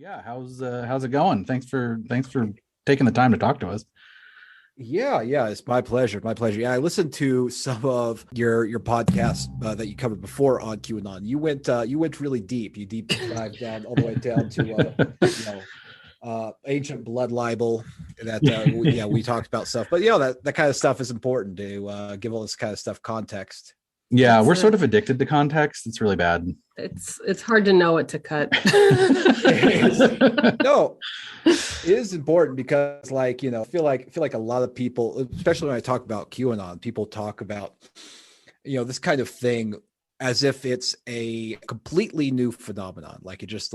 Yeah, how's it going? Thanks for taking the time to talk to us. Yeah, it's my pleasure. My pleasure. Yeah, I listened to some of your podcast that you covered before on QAnon. You went really deep. You deep dive down all the way down to ancient blood libel. That we talked about stuff, but that kind of stuff is important to give all this kind of stuff context. Yeah, we're sort of addicted to context. It's really bad. It's hard to know what to cut. No, it is important because, I feel like a lot of people, especially when I talk about QAnon, people talk about, this kind of thing as if it's a completely new phenomenon. Like it just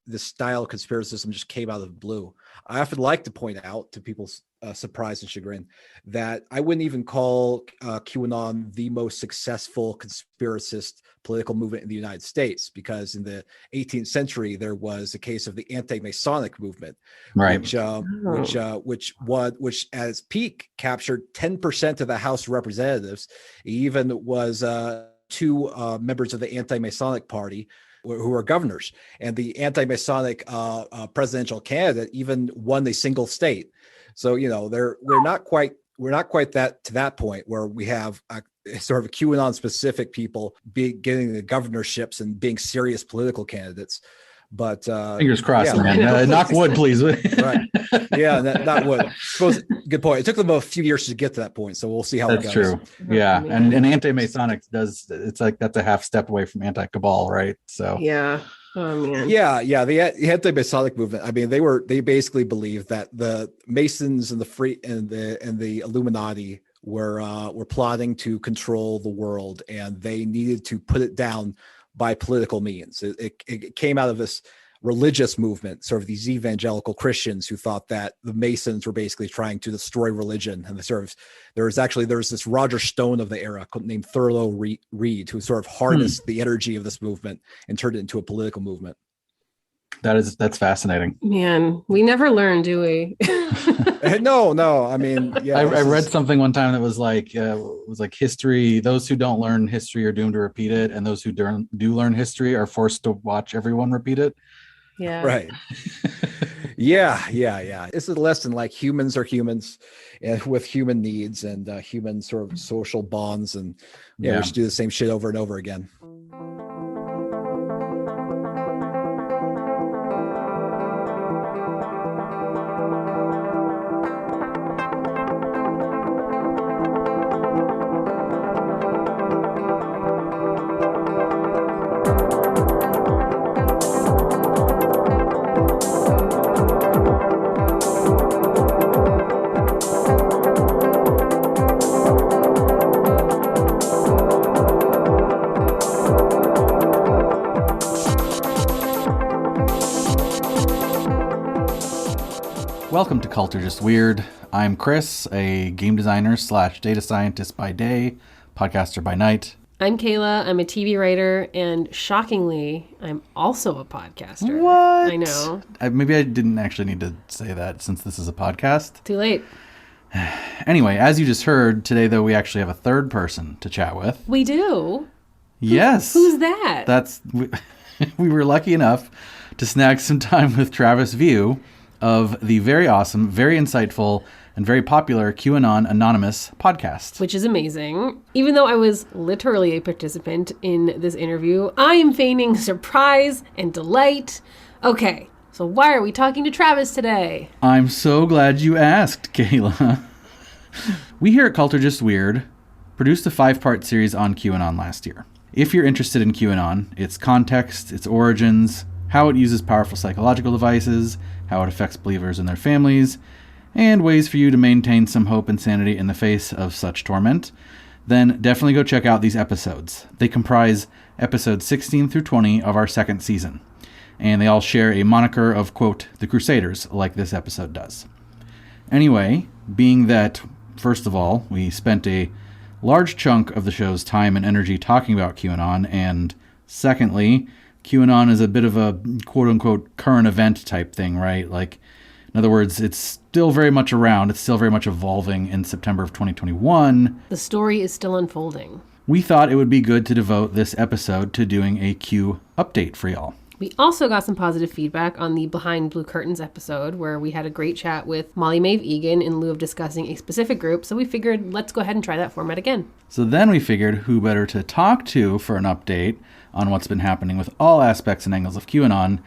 this style of conspiracism just came out of the blue. I often like to point out to people's surprise and chagrin that I wouldn't even call QAnon the most successful conspiracist political movement in the United States, because in the 18th century there was a case of the anti-Masonic movement, right? which at its peak captured 10% of the House of Representatives. It even was two members of the anti-Masonic party who are governors, and the anti-Masonic presidential candidate even won a single state. So we're not quite that to that point where we have a sort of a QAnon specific people getting the governorships and being serious political candidates. But fingers crossed, man. Knock wood, please. Right? Yeah, not wood. Good point. It took them a few years to get to that point, so we'll see how it goes. That's true. Yeah, and anti-Masonic that's a half step away from anti-cabal, right? So yeah. Oh man. Yeah. The anti-Masonic movement. I mean, they basically believed that the Masons and the Illuminati were plotting to control the world, and they needed to put it down by political means. It came out of this religious movement, sort of these evangelical Christians who thought that the Masons were basically trying to destroy religion. And there was this Roger Stone of the era named Thurlow Reed who sort of harnessed the energy of this movement and turned it into a political movement. That's fascinating. Man, we never learn, do we? No. I mean, yeah. I read something one time that was like history. Those who don't learn history are doomed to repeat it, and those who do learn history are forced to watch everyone repeat it. Yeah. Right. Yeah. It's a lesson like humans are humans, and with human needs and human sort of social bonds, and we should do the same shit over and over again. Welcome to Cult or Just Weird. I'm Chris, a game designer / data scientist by day, podcaster by night. I'm Kayla. I'm a TV writer, and shockingly, I'm also a podcaster. What? I know. Maybe I didn't actually need to say that since this is a podcast. Too late. Anyway, as you just heard, today, though, we actually have a third person to chat with. We do? Yes. Who's that? We were lucky enough to snag some time with Travis View of the very awesome, very insightful, and very popular QAnonAnonymous podcast. Which is amazing. Even though I was literally a participant in this interview, I am feigning surprise and delight. Okay, so why are we talking to Travis today? I'm so glad you asked, Kayla. We here at Cult or Just Weird produced a 5-part series on QAnon last year. If you're interested in QAnon, its context, its origins, how it uses powerful psychological devices, how it affects believers and their families, and ways for you to maintain some hope and sanity in the face of such torment, then definitely go check out these episodes. They comprise episodes 16 through 20 of our second season, and they all share a moniker of, quote, the Crusaders, like this episode does. Anyway, being that, first of all, we spent a large chunk of the show's time and energy talking about QAnon, and secondly, QAnon is a bit of a quote-unquote current event type thing, right? Like, in other words, it's still very much around. It's still very much evolving in September of 2021. The story is still unfolding. We thought it would be good to devote this episode to doing a Q update for y'all. We also got some positive feedback on the Behind Blue Curtains episode, where we had a great chat with Molly Maeve Egan in lieu of discussing a specific group. So we figured, let's go ahead and try that format again. So then we figured who better to talk to for an update on what's been happening with all aspects and angles of QAnon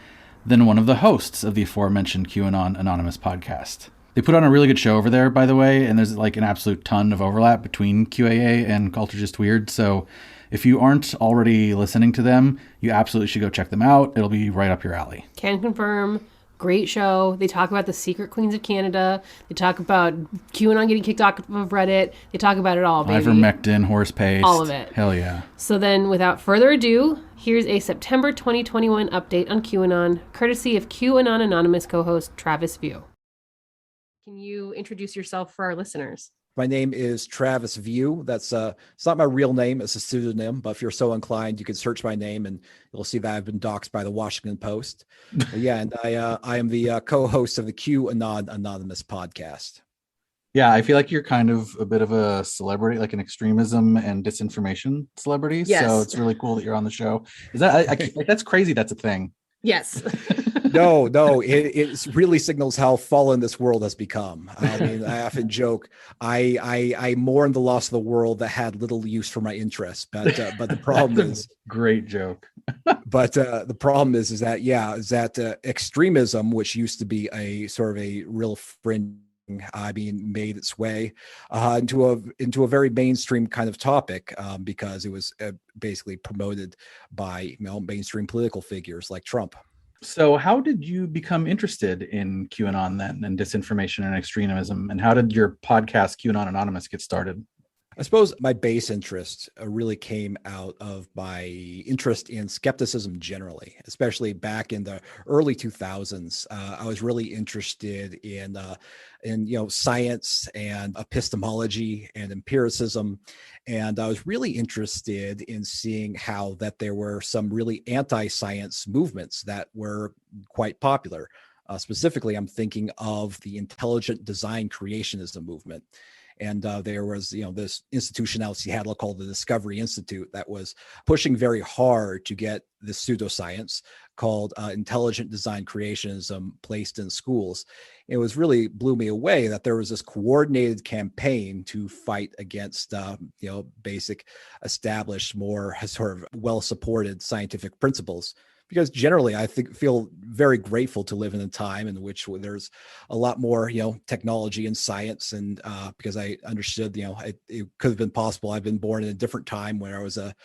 than one of the hosts of the aforementioned QAnon Anonymous podcast. They put on a really good show over there, by the way, and there's like an absolute ton of overlap between QAA and Culture Just Weird. So if you aren't already listening to them, you absolutely should go check them out. It'll be right up your alley. Can confirm. Great show. They talk about the secret queens of Canada. They talk about QAnon getting kicked off of Reddit. They talk about it all, baby. Ivermectin, horse paste. All of it. Hell yeah. So then, without further ado, here's a September 2021 update on QAnon, courtesy of QAnonAnonymous co-host Travis View. Can you introduce yourself for our listeners? My name is Travis View. That's it's not my real name. It's a pseudonym, but if you're so inclined, you can search my name and you'll see that I've been doxxed by the Washington Post. And I am the co-host of the QAnonAnonymous podcast. Yeah, I feel like you're kind of a bit of a celebrity, like an extremism and disinformation celebrity. Yes. So it's really cool that you're on the show. Is that like, that's crazy? That's a thing. Yes. No, it really signals how fallen this world has become. I mean, I often joke, I mourn the loss of the world that had little use for my interests. But the problem is, great joke. But the problem is that extremism, which used to be a sort of a real fringe, made its way into a very mainstream kind of topic because it was basically promoted by mainstream political figures like Trump. So how did you become interested in QAnon then, and disinformation and extremism? And how did your podcast QAnon Anonymous get started? I suppose my base interest really came out of my interest in skepticism generally, especially back in the early 2000s. I was really interested in science and epistemology and empiricism. And I was really interested in seeing how that there were some really anti-science movements that were quite popular. Specifically, I'm thinking of the intelligent design creationism movement. And there was, this institution out in Seattle called the Discovery Institute that was pushing very hard to get this pseudoscience called intelligent design creationism placed in schools. It was really blew me away that there was this coordinated campaign to fight against, basic, established, more sort of well-supported scientific principles. Because generally, I feel very grateful to live in a time in which there's a lot more, technology and science, and because I understood, it could have been possible. I've been born in a different time where I was a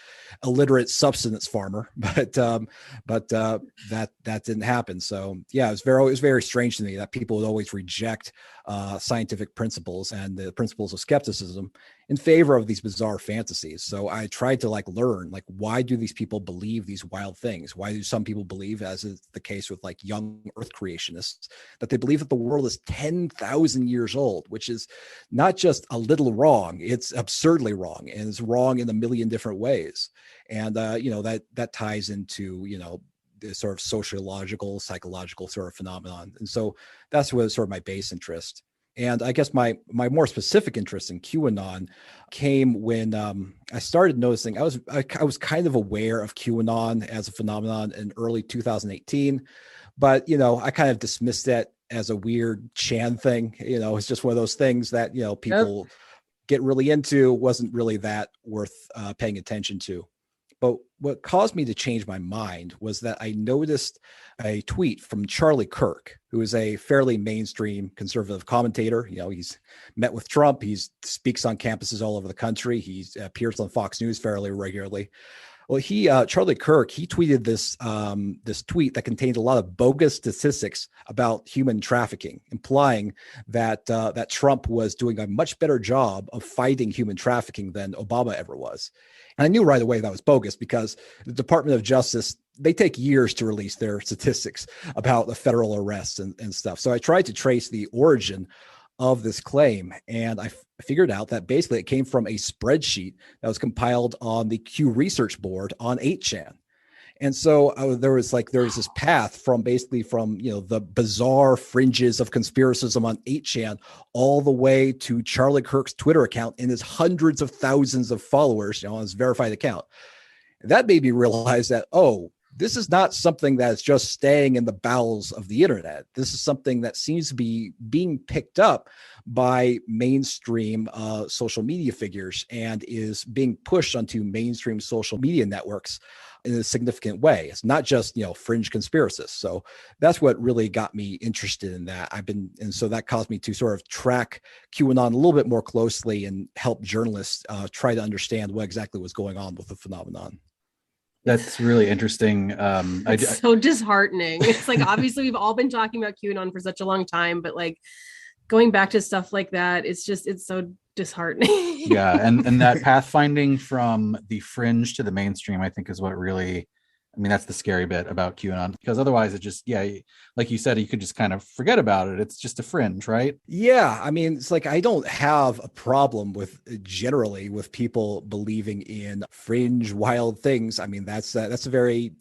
illiterate subsistence farmer, but that didn't happen. So yeah, it was very strange to me that people would always reject scientific principles and the principles of skepticism in favor of these bizarre fantasies. So I tried to learn, why do these people believe these wild things? Why do some people believe, as is the case with young earth creationists, that they believe that the world is 10,000 years old, which is not just a little wrong, it's absurdly wrong, and it's wrong in a million different ways. And that ties into the sort of sociological, psychological sort of phenomenon. And so that's what sort of my base interest. And I guess my more specific interest in QAnon came when I started noticing I was kind of aware of QAnon as a phenomenon in early 2018, but I kind of dismissed it as a weird Chan thing. It's just one of those things that people get really into. Wasn't really that worth paying attention to. But what caused me to change my mind was that I noticed a tweet from Charlie Kirk, who is a fairly mainstream conservative commentator. He's met with Trump. He speaks on campuses all over the country. He appears on Fox News fairly regularly. Well, Charlie Kirk, he tweeted this tweet that contained a lot of bogus statistics about human trafficking, implying that that Trump was doing a much better job of fighting human trafficking than Obama ever was. And I knew right away that was bogus because the Department of Justice, they take years to release their statistics about the federal arrests and stuff. So I tried to trace the origin of this claim, and I figured out that basically it came from a spreadsheet that was compiled on the Q Research board on 8chan. And so there was this path from the bizarre fringes of conspiracism on 8chan all the way to Charlie Kirk's Twitter account and his hundreds of thousands of followers on his verified account. That made me realize that, this is not something that's just staying in the bowels of the internet. This is something that seems to be being picked up by mainstream social media figures and is being pushed onto mainstream social media networks in a significant way. It's not just, fringe conspiracists. So that's what really got me interested in that. And so that caused me to sort of track QAnon a little bit more closely and help journalists try to understand what exactly was going on with the phenomenon. That's really interesting. It's so disheartening. It's like, obviously we've all been talking about QAnon for such a long time, but like going back to stuff like that, it's so disheartening. Yeah. And that pathfinding from the fringe to the mainstream, I think, is what really, that's the scary bit about QAnon, because otherwise it just, like you said, you could just kind of forget about it. It's just a fringe, right? Yeah. It's like, I don't have a problem with generally with people believing in fringe, wild things. That's a very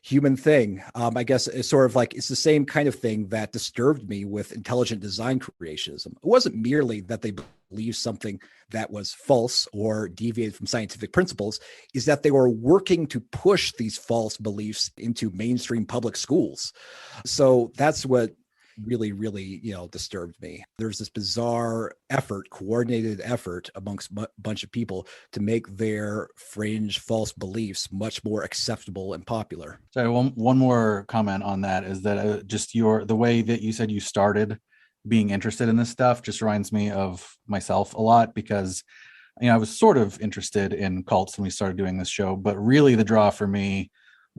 human thing. I guess it's sort of like, it's the same kind of thing that disturbed me with intelligent design creationism. It wasn't merely that they believe something that was false or deviated from scientific principles, is that they were working to push these false beliefs into mainstream public schools. So that's what really, really, disturbed me. There's this bizarre coordinated effort amongst a bunch of people to make their fringe false beliefs much more acceptable and popular. So one more comment on that is that just the way that you said you started being interested in this stuff just reminds me of myself a lot, because I was sort of interested in cults when we started doing this show, but really the draw for me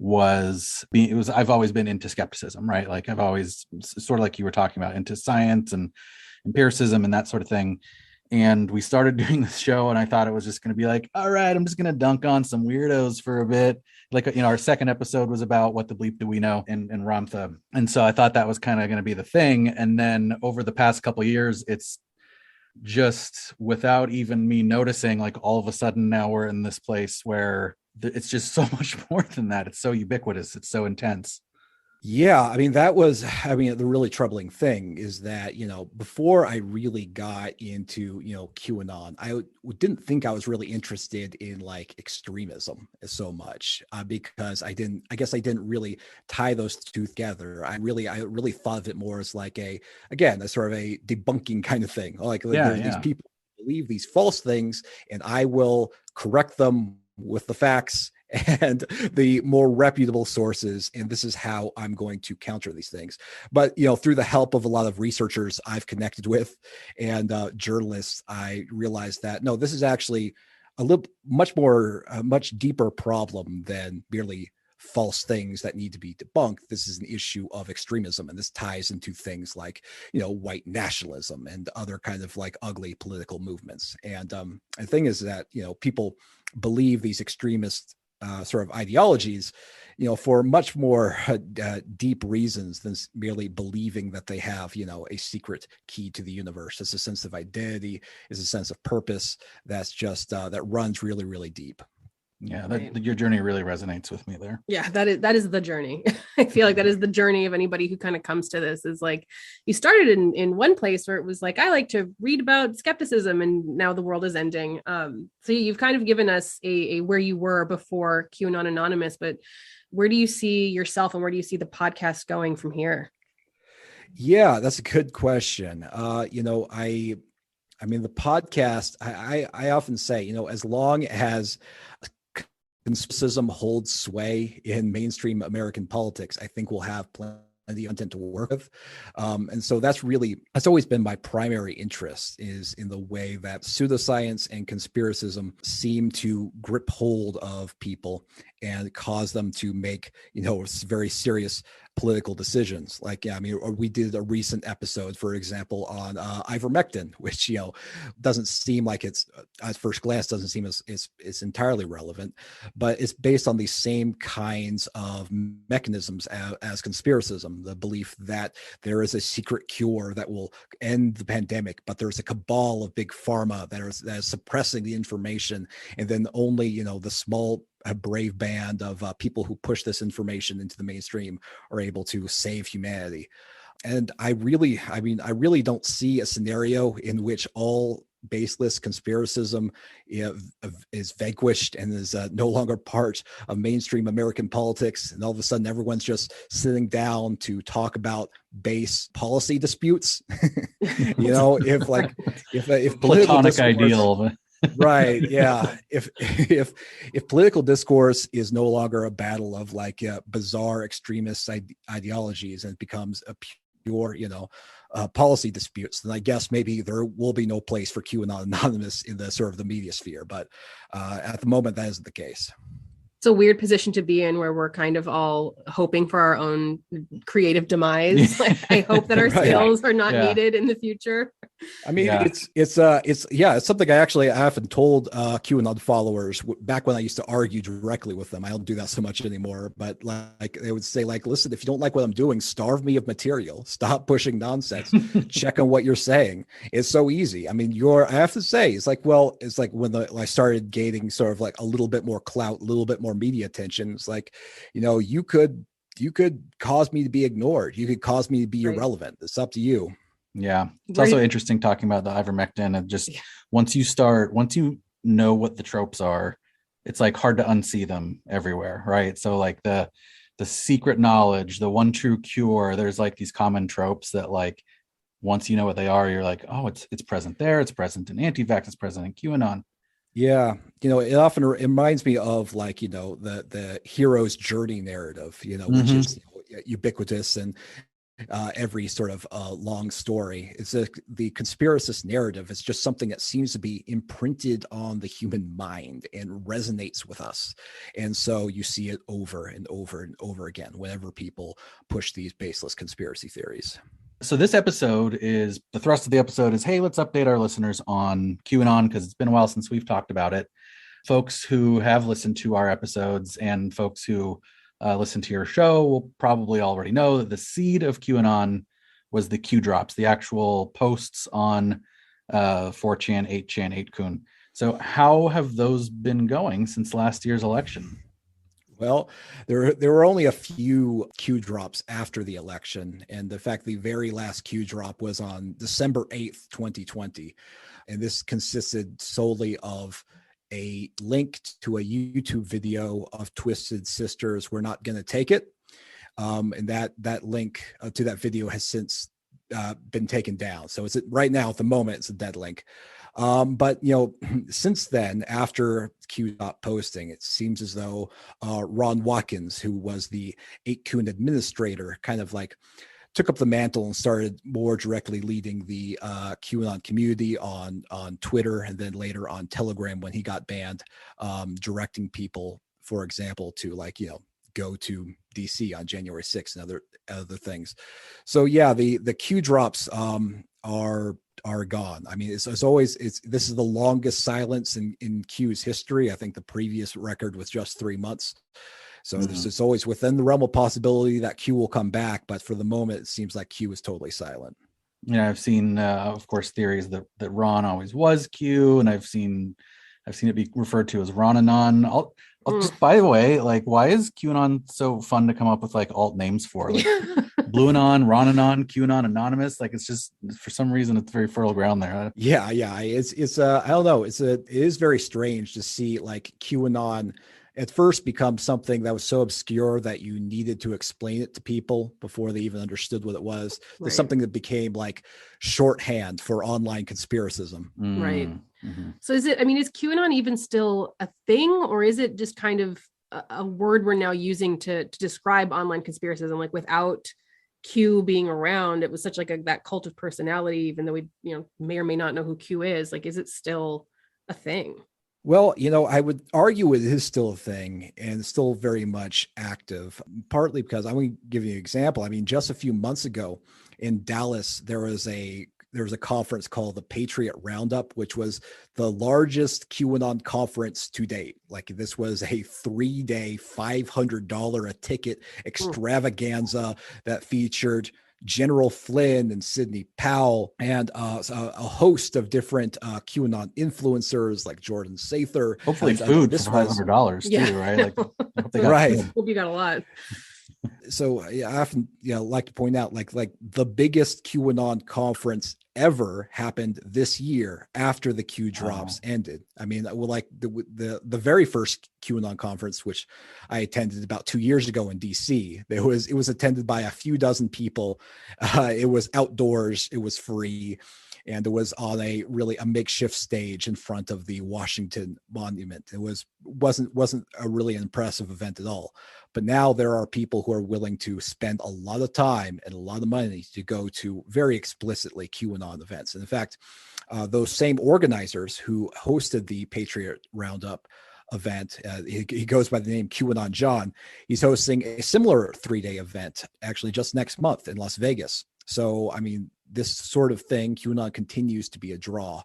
I've always been into skepticism, right? Like I've always, sort of like you were talking about, into science and empiricism and that sort of thing. And we started doing this show and I thought it was just going to be like, all right, I'm just going to dunk on some weirdos for a bit. Like, our second episode was about what the bleep do we know in Ramtha. And so I thought that was kind of going to be the thing. And then over the past couple of years, it's just, without even me noticing, like all of a sudden now we're in this place where it's just so much more than that. It's so ubiquitous. It's so intense. Yeah, that was, the really troubling thing is that, before I really got into, QAnon, I didn't think I was really interested in like extremism so much because I didn't really tie those two together. I really thought of it more as like a sort of a debunking kind of thing. Like these people believe these false things and I will correct them with the facts and the more reputable sources, and this is how I'm going to counter these things. But through the help of a lot of researchers I've connected with and journalists, I realized that no, this is actually a much deeper problem than merely false things that need to be debunked. This is an issue of extremism, and this ties into things like white nationalism and other kind of like ugly political movements. And the thing is that people believe these extremist sort of ideologies, for much more deep reasons than merely believing that they have, a secret key to the universe. It's a sense of identity, is a sense of purpose that's just that runs really, really deep. Yeah, your journey really resonates with me there. Yeah, that is the journey. I feel like that is the journey of anybody who kind of comes to this, is like you started in one place where it was like, I like to read about skepticism and now the world is ending. So you've kind of given us a where you were before QAnon Anonymous, but where do you see yourself and where do you see the podcast going from here? Yeah, that's a good question. The podcast, I often say, as long as conspiracism holds sway in mainstream American politics, I think we'll have plenty of content to work with. And so that's always been my primary interest, is in the way that pseudoscience and conspiracism seem to grip hold of people and cause them to make, very serious political decisions. Like, we did a recent episode, for example, on ivermectin, which, doesn't seem like it's at first glance doesn't seem as it's entirely relevant, but it's based on these same kinds of mechanisms as conspiracism, the belief that there is a secret cure that will end the pandemic, but there's a cabal of big pharma that is suppressing the information, and then only, the small a brave band of people who push this information into the mainstream are able to save humanity. And I really don't see a scenario in which all baseless conspiracism is vanquished and is no longer part of mainstream American politics. And all of a sudden, everyone's just sitting down to talk about base policy disputes. If political platonic discourse, ideal. right, yeah. If political discourse is no longer a battle of bizarre extremist ideologies and it becomes a pure, policy disputes, then I guess maybe there will be no place for QAnonAnonymous in the sort of the media sphere. But at the moment, that isn't the case. It's a weird position to be in where we're kind of all hoping for our own creative demise. I hope that our skills are not needed in the future. I mean, it's something I often told QAnon followers back when I used to argue directly with them. I don't do that so much anymore, but they would say, listen, if you don't like what I'm doing, starve me of material, stop pushing nonsense, check on what you're saying. It's so easy. I mean, I have to say, it's like when I started gaining sort of a little bit more clout, a little bit more media attention. It's like, you could cause me to be ignored. You could cause me to be irrelevant. It's up to you. Yeah. It's also interesting talking about the ivermectin and just once you know what the tropes are, it's hard to unsee them everywhere. Right. So the secret knowledge, the one true cure, there's these common tropes that once you know what they are, you're oh, it's present there. It's present in anti-vax. It's present in QAnon. Yeah. It often reminds me of the hero's journey narrative, which is ubiquitous and every sort of long story. It's the conspiracist narrative. It's just something that seems to be imprinted on the human mind and resonates with us. And so you see it over and over and over again whenever people push these baseless conspiracy theories. So this episode is, the thrust of the episode is, hey, let's update our listeners on QAnon because it's been a while since we've talked about it. Folks who have listened to our episodes and folks who listen to your show will probably already know that the seed of QAnon was the Q drops, the actual posts on 4chan, 8chan, 8kun. So how have those been going since last year's election? Well, there were only a few Q drops after the election. And in fact, the very last Q drop was on December 8th, 2020. And this consisted solely of a link to a YouTube video of Twisted Sisters, We're Not Gonna Take It. And that link to that video has since been taken down. So it's right now at the moment, it's a dead link. But since then, after Q posting, it seems as though Ron Watkins, who was the 8kun administrator, kind of took up the mantle and started more directly leading the QAnon community on Twitter and then later on Telegram when he got banned, directing people, for example, to go to DC on January 6th and other things. So yeah, the Q drops are gone. I mean, it's always this is the longest silence in Q's history. I think the previous record was just 3 months. So it's always within the realm of possibility that Q will come back, but for the moment, it seems like Q is totally silent. Yeah, I've seen, of course, theories that Ron always was Q, and I've seen it be referred to as Ronanon. I'll just, by the way, why is QAnon so fun to come up with alt names for? Blueanon, Ronanon, QAnonAnonymous. It's just, for some reason, it's very fertile ground there. Yeah. It's I don't know. It is very strange to see QAnon at first become something that was so obscure that you needed to explain it to people before they even understood what it was. Right. There's something that became shorthand for online conspiracism. Right. Mm-hmm. So is QAnon even still a thing, or is it just kind of a word we're now using to describe online conspiracism? Without Q being around, it was such that cult of personality, even though we may or may not know who Q is. Is it still a thing? Well, I would argue it is still a thing and still very much active, partly because I'm going to give you an example. I mean, just a few months ago in Dallas, there was a conference called the Patriot Roundup, which was the largest QAnon conference to date. This was a 3-day, $500 a ticket extravaganza that featured General Flynn and Sidney Powell and a host of different QAnon influencers like Jordan Sather. Hopefully food for $500 too, right? Right. Hope you got a lot. So I often like to point out like the biggest QAnon conference ever happened this year after the Q drops ended. I mean, well, like the very first QAnon conference, which I attended about 2 years ago in DC, it was attended by a few dozen people. It was outdoors, it was free, and it was on a makeshift stage in front of the Washington Monument. It wasn't a really impressive event at all. But now there are people who are willing to spend a lot of time and a lot of money to go to very explicitly QAnon events. And in fact, those same organizers who hosted the Patriot Roundup event, he goes by the name QAnon John. He's hosting a similar 3-day event actually just next month in Las Vegas. So, I mean, this sort of thing, QAnon continues to be a draw.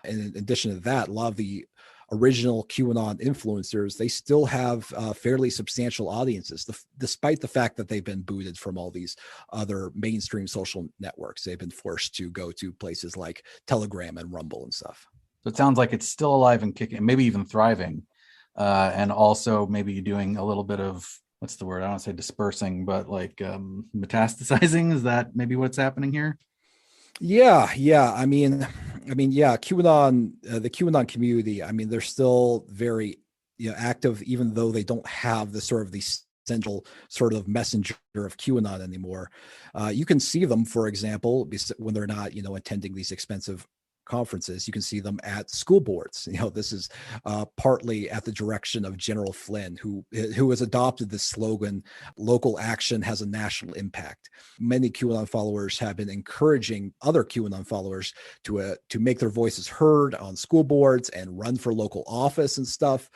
And in addition to that, a lot of the original QAnon influencers, they still have fairly substantial audiences, despite the fact that they've been booted from all these other mainstream social networks. They've been forced to go to places like Telegram and Rumble and stuff. So it sounds like it's still alive and kicking, maybe even thriving. And also maybe doing a little bit of, what's the word? I don't want to say dispersing, but like metastasizing. Is that maybe what's happening here? Yeah. I mean, QAnon, the QAnon community, I mean, they're still very, active, even though they don't have the central sort of messenger of QAnon anymore. You can see them, for example, when they're not, attending these expensive conferences. You can see them at school boards. This is partly at the direction of General Flynn, who has adopted this slogan, "Local action has a national impact." Many QAnon followers have been encouraging other QAnon followers to make their voices heard on school boards and run for local office and stuff.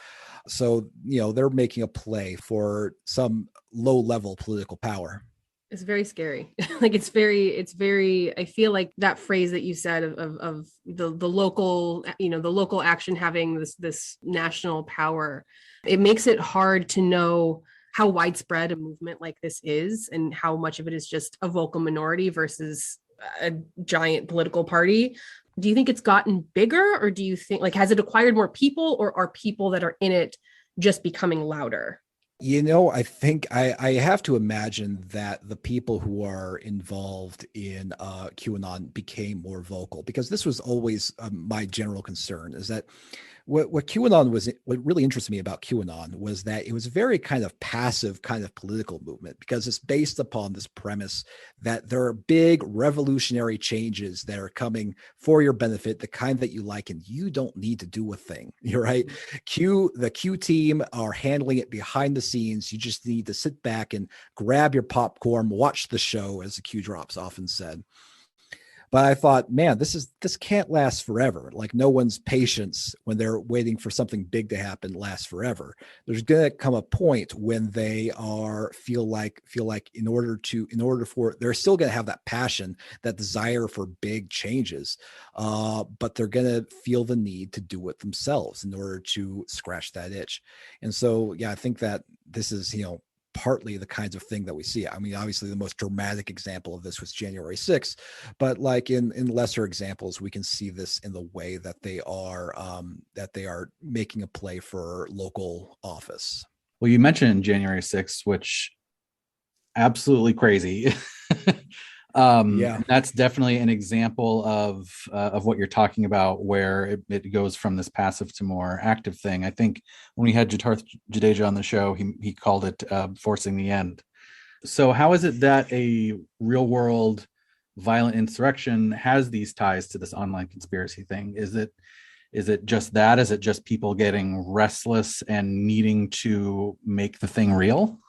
So, they're making a play for some low-level political power. It's very scary. Like it's very, I feel like that phrase that you said of the local, the local action having this national power, it makes it hard to know how widespread a movement like this is and how much of it is just a vocal minority versus a giant political party. Do you think it's gotten bigger, or do you think, has it acquired more people, or are people that are in it just becoming louder? I think I have to imagine that the people who are involved in QAnon became more vocal, because this was always my general concern, is that what really interested me about QAnon was that it was a very kind of passive kind of political movement, because it's based upon this premise that there are big revolutionary changes that are coming for your benefit, the kind that you like, and you don't need to do a thing. You're right. The Q team are handling it behind the scenes. You just need to sit back and grab your popcorn, watch the show, as the Q drops often said. But I thought, man, this can't last forever. Like, no one's patience when they're waiting for something big to happen lasts forever. There's gonna come a point when they feel like in order for, they're still gonna have that passion, that desire for big changes, but they're gonna feel the need to do it themselves in order to scratch that itch. And so, yeah, I think that this is, partly the kinds of thing that we see. I mean, obviously the most dramatic example of this was January 6th, but like in lesser examples, we can see this in the way that they are making a play for local office. Well, you mentioned January 6th, which absolutely crazy. Yeah, that's definitely an example of what you're talking about, where it goes from this passive to more active thing. I think when we had Jatarth Jadeja on the show, he called it forcing the end. So how is it that a real world violent insurrection has these ties to this online conspiracy thing? Is it just that? Is it just people getting restless and needing to make the thing real?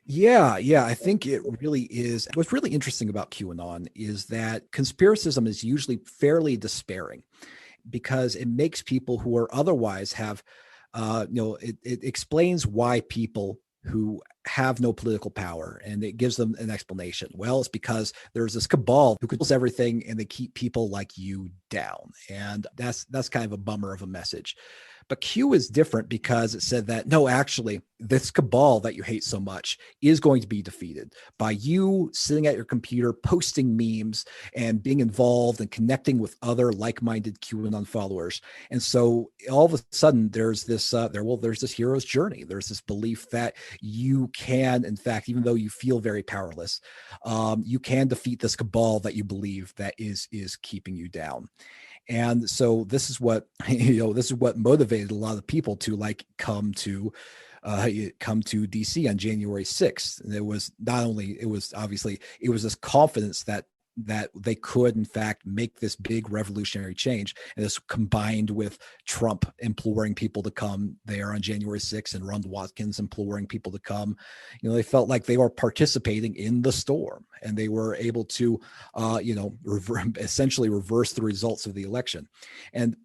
Yeah, I think it really is. What's really interesting about QAnon is that conspiracism is usually fairly despairing, because it makes people who are otherwise have, it explains why people who have no political power, and it gives them an explanation. Well, it's because there's this cabal who controls everything, and they keep people like you down. And that's kind of a bummer of a message. But Q is different because it said that, no, actually, this cabal that you hate so much is going to be defeated by you sitting at your computer, posting memes and being involved and connecting with other like-minded QAnon followers. And so all of a sudden there's this, there's this hero's journey. There's this belief that you can, in fact, even though you feel very powerless, you can defeat this cabal that you believe that is keeping you down. And so this is what, this is what motivated a lot of people to like come to DC on January 6th. And it was this confidence that they could in fact make this big revolutionary change. And this combined with Trump imploring people to come there on January 6th and Ron Watkins imploring people to come, they felt like they were participating in the storm, and they were able to, essentially reverse the results of the election. And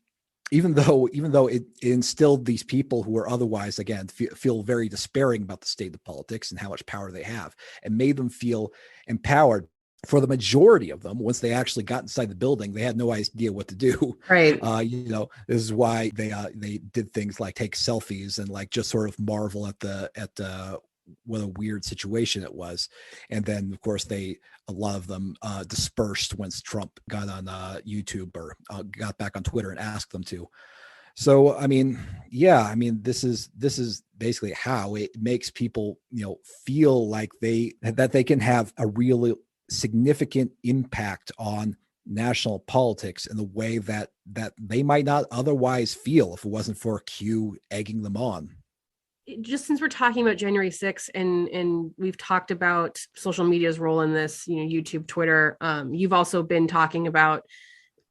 even though it instilled these people who were otherwise, again, feel very despairing about the state of politics and how much power they have, and made them feel empowered, for the majority of them, once they actually got inside the building, they had no idea what to do. Right. This is why they did things like take selfies and like just sort of marvel at what a weird situation it was. And then of course a lot of them dispersed once Trump got on YouTube or got back on Twitter and asked them to. So, this is basically how it makes people, feel like that they can have a real significant impact on national politics in the way that they might not otherwise feel if it wasn't for Q egging them on. Just since we're talking about January 6th and we've talked about social media's role in this, YouTube, Twitter, you've also been talking about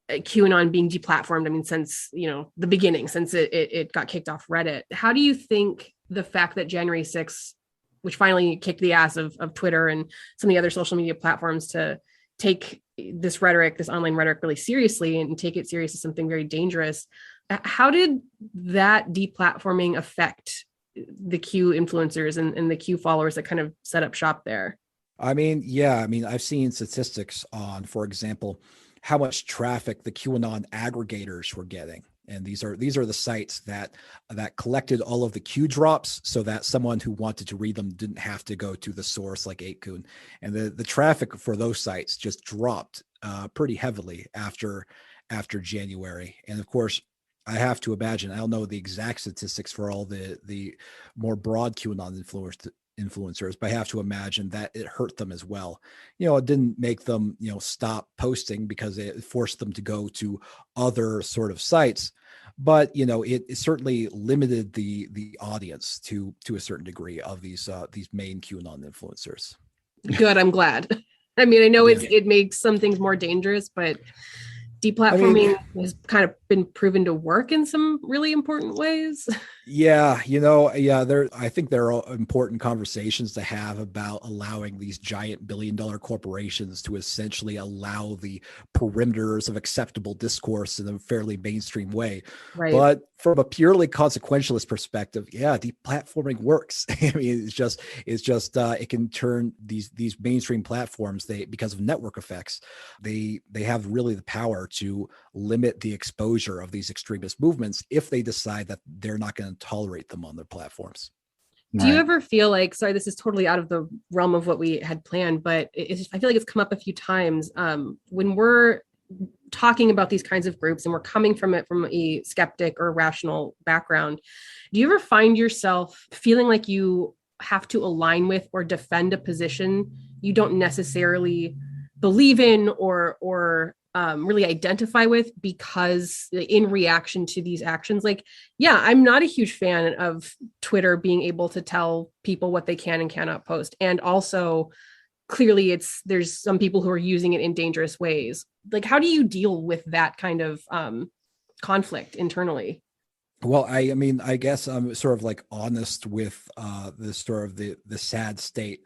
QAnon being deplatformed. I mean, since, the beginning, since it got kicked off Reddit. How do you think the fact that January 6th, which finally kicked the ass of Twitter and some of the other social media platforms to take this online rhetoric really seriously and take it serious as something very dangerous, how did that deplatforming affect the Q influencers and the Q followers that kind of set up shop there? I've seen statistics on, for example, how much traffic the QAnon aggregators were getting. And these are the sites that collected all of the Q drops so that someone who wanted to read them didn't have to go to the source like 8kun. And the traffic for those sites just dropped pretty heavily after January. And of course, I have to imagine, I don't know the exact statistics for all the more broad QAnon influencers, but I have to imagine that it hurt them as well. It didn't make them, stop posting because it forced them to go to other sort of sites, but it certainly limited the audience to a certain degree of these main QAnon influencers. Good, I'm glad. I mean, I know it makes some things more dangerous, but deplatforming has kind of been proven to work in some really important ways. I think there are important conversations to have about allowing these giant billion-dollar corporations to essentially allow the perimeters of acceptable discourse in a fairly mainstream way. Right. But from a purely consequentialist perspective, deplatforming works. I mean, it's just it can turn these mainstream platforms, because of network effects, they have really the power to limit the exposure of these extremist movements if they decide that they're not going to tolerate them on their platforms. Do you ever feel like, sorry, this is totally out of the realm of what we had planned, but I feel like it's come up a few times when we're talking about these kinds of groups and we're coming from it from a skeptic or rational background. Do you ever find yourself feeling like you have to align with or defend a position you don't necessarily believe in or really identify with because in reaction to these actions? Like, I'm not a huge fan of Twitter being able to tell people what they can and cannot post. And also clearly there's some people who are using it in dangerous ways. Like, how do you deal with that kind of conflict internally? Well, I guess I'm sort of like honest with this sort of the sad state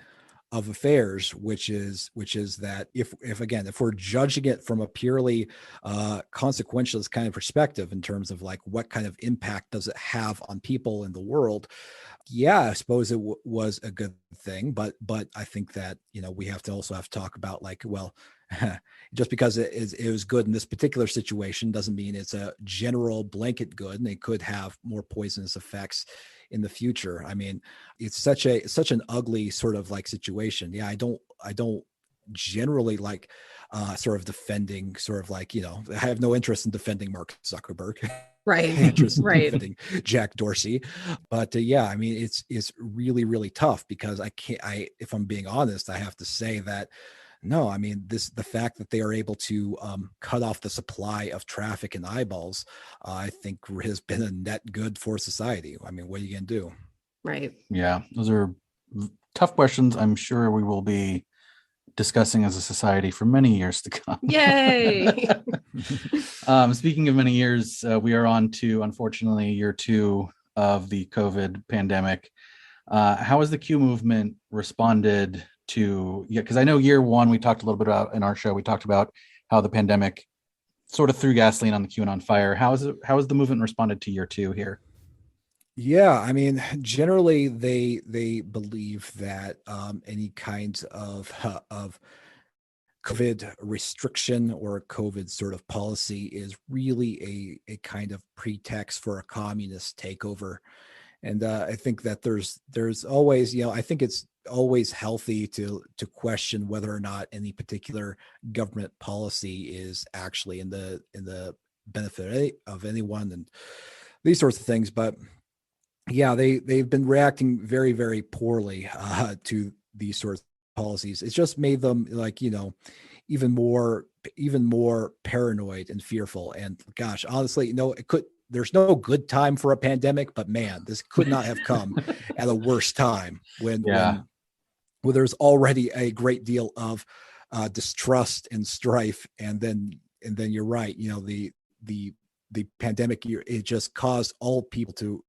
of affairs, which is that if we're judging it from a purely consequentialist kind of perspective in terms of like what kind of impact does it have on people in the world, yeah, I suppose it was a good thing, but I think that, we have to talk about like, well, just because it was good in this particular situation doesn't mean it's a general blanket good, and it could have more poisonous effects in the future. I mean, it's such an ugly sort of like situation. Yeah, I don't generally like sort of defending sort of like, I have no interest in defending Mark Zuckerberg. Right. Interest in Right. defending Jack Dorsey. But yeah, I mean, it's really, really tough because if I'm being honest, I have to say that no, I mean, the fact that they are able to cut off the supply of traffic and eyeballs, I think has been a net good for society. I mean, what are you going to do? Right. Yeah, those are tough questions. I'm sure we will be discussing as a society for many years to come. Yay. Speaking of many years, we are on to, unfortunately, year 2 of the COVID pandemic. How has the Q movement responded to, because I know year 1, we talked a little bit about in our show, we talked about how the pandemic sort of threw gasoline on the QAnon fire. How has the movement responded to year 2 here? Yeah, I mean, generally they believe that any kinds of COVID restriction or COVID sort of policy is really a kind of pretext for a communist takeover. And I think that there's always, I think it's always healthy to question whether or not any particular government policy is actually in the benefit of anyone and these sorts of things. But yeah, they've been reacting very, very poorly to these sorts of policies. It's just made them like, even more paranoid and fearful. And gosh, honestly, there's no good time for a pandemic, but man, this could not have come at a worse time when there's already a great deal of distrust and strife. And then you're right. The pandemic, it just caused all people to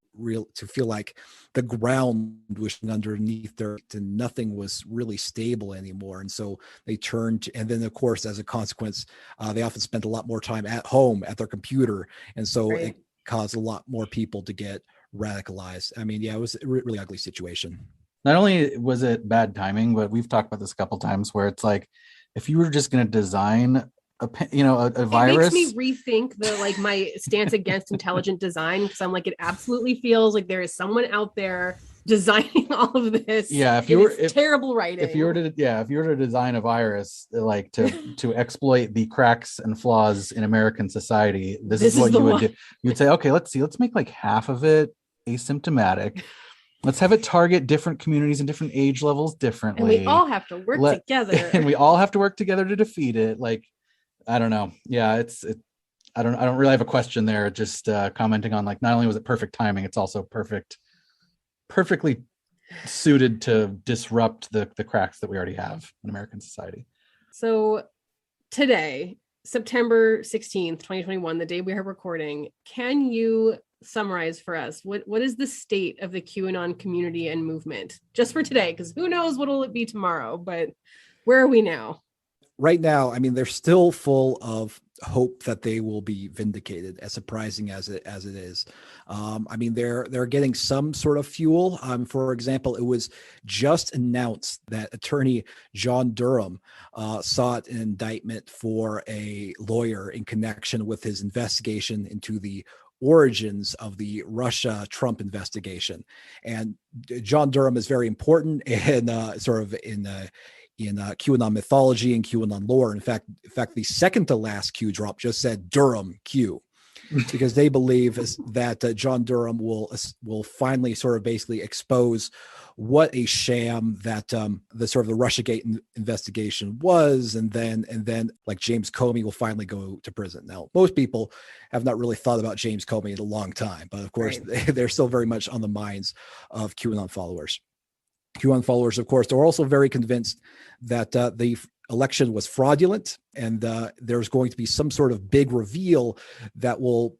feel like the ground was underneath their feet and nothing was really stable anymore. And so they turned, and then of course, as a consequence, they often spent a lot more time at home at their computer. And so it caused a lot more people to get radicalized. I mean, yeah, it was a really ugly situation. Not only was it bad timing, but we've talked about this a couple times where it's like, if you were just going to design a virus, it makes me rethink my stance against intelligent design, because I'm like, it absolutely feels like there is someone out there designing all of this. Yeah, terrible writing. If you were to design a virus like to exploit the cracks and flaws in American society, this is what you would do. You'd say, okay, let's make like half of it asymptomatic. Let's have it target different communities and different age levels differently. And we all have to work together. And we all have to work together to defeat it. Like, I don't know. Yeah, I don't really have a question there. Just commenting on like, not only was it perfect timing, it's also perfectly suited to disrupt the cracks that we already have in American society. So today, September 16th, 2021, the day we are recording, can you summarize for us what is the state of the QAnon community and movement just for today? Because who knows what will it be tomorrow, but where are we now? Right now, I mean, they're still full of hope that they will be vindicated, as surprising as it is. I mean, they're getting some sort of fuel. For example, it was just announced that attorney John Durham sought an indictment for a lawyer in connection with his investigation into the origins of the Russia-Trump investigation. And John Durham is very important in QAnon mythology and QAnon lore. In fact, the second to last Q drop just said Durham Q, because they believe that John Durham will finally sort of basically expose what a sham that the sort of the Russiagate investigation was, and then like James Comey will finally go to prison. Now, most people have not really thought about James Comey in a long time, but of course they're still very much on the minds of QAnon followers. QAnon followers, of course, are also very convinced that the election was fraudulent, and there's going to be some sort of big reveal that will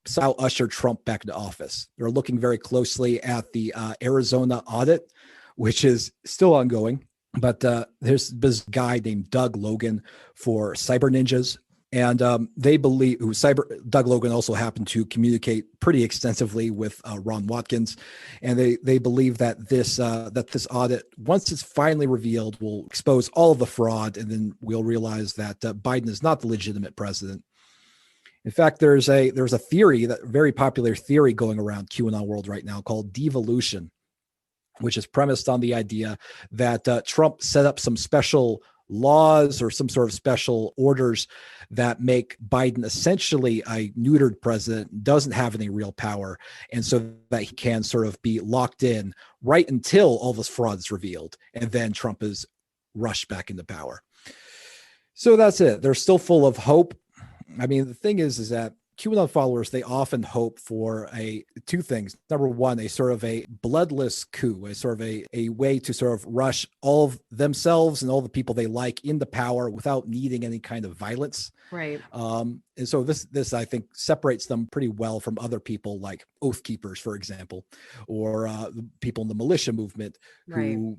somehow usher Trump back into office. They're looking very closely at the Arizona audit, which is still ongoing. But there's this guy named Doug Logan for Cyber Ninjas. And they believe Doug Logan also happened to communicate pretty extensively with Ron Watkins, and they believe that this audit, once it's finally revealed, will expose all of the fraud, and then we'll realize that Biden is not the legitimate president. In fact, there's a theory, that very popular theory going around QAnon world right now called devolution, which is premised on the idea that Trump set up some special laws or some sort of special orders that make Biden essentially a neutered president, doesn't have any real power, and so that he can sort of be locked in right until all this fraud is revealed, and then Trump is rushed back into power. So that's it. They're still full of hope. I mean, the thing is that QAnon followers, they often hope for two things. Number one, a sort of a bloodless coup, a sort of a way to sort of rush all of themselves and all the people they like into power without needing any kind of violence. Right. And so this I think separates them pretty well from other people like Oath Keepers, for example, or people in the militia movement who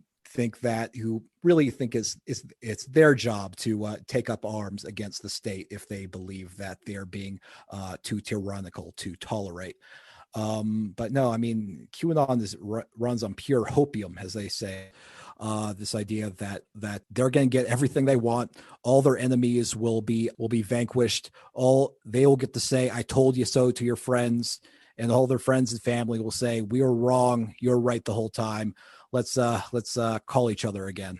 really think it's their job to take up arms against the state if they believe that they're being too tyrannical to tolerate. But no, I mean, QAnon runs on pure hopium, as they say. This idea that they're going to get everything they want, all their enemies will be vanquished, all they will get to say "I told you so" to your friends, and all their friends and family will say, "We were wrong, you're right the whole time. Let's call each other again."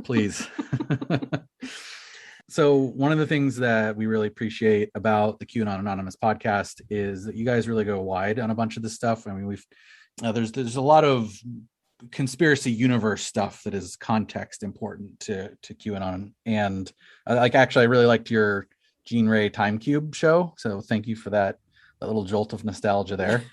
Please. So one of the things that we really appreciate about the QAnon Anonymous podcast is that you guys really go wide on a bunch of this stuff. I mean, there's a lot of conspiracy universe stuff that is context important to QAnon, and I really liked your Gene Ray Time Cube show, so thank you for that little jolt of nostalgia there.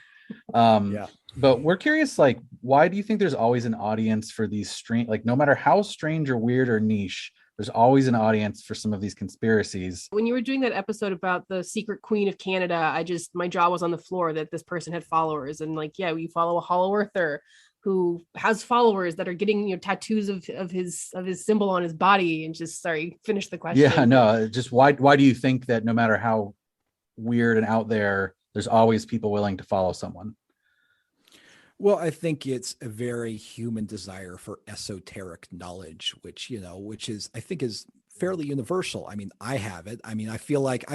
Yeah. But we're curious, why do you think there's always an audience for these strange, no matter how strange or weird or niche, there's always an audience for some of these conspiracies? When you were doing that episode about the secret queen of Canada, my jaw was on the floor that this person had followers, and we follow a hollow earther who has followers that are getting tattoos of his symbol on his body. And finish the question. Yeah, no, just why do you think that no matter how weird and out there, there's always people willing to follow someone? Well, I think it's a very human desire for esoteric knowledge, which I think is fairly universal. I mean, I have it. I mean, I feel like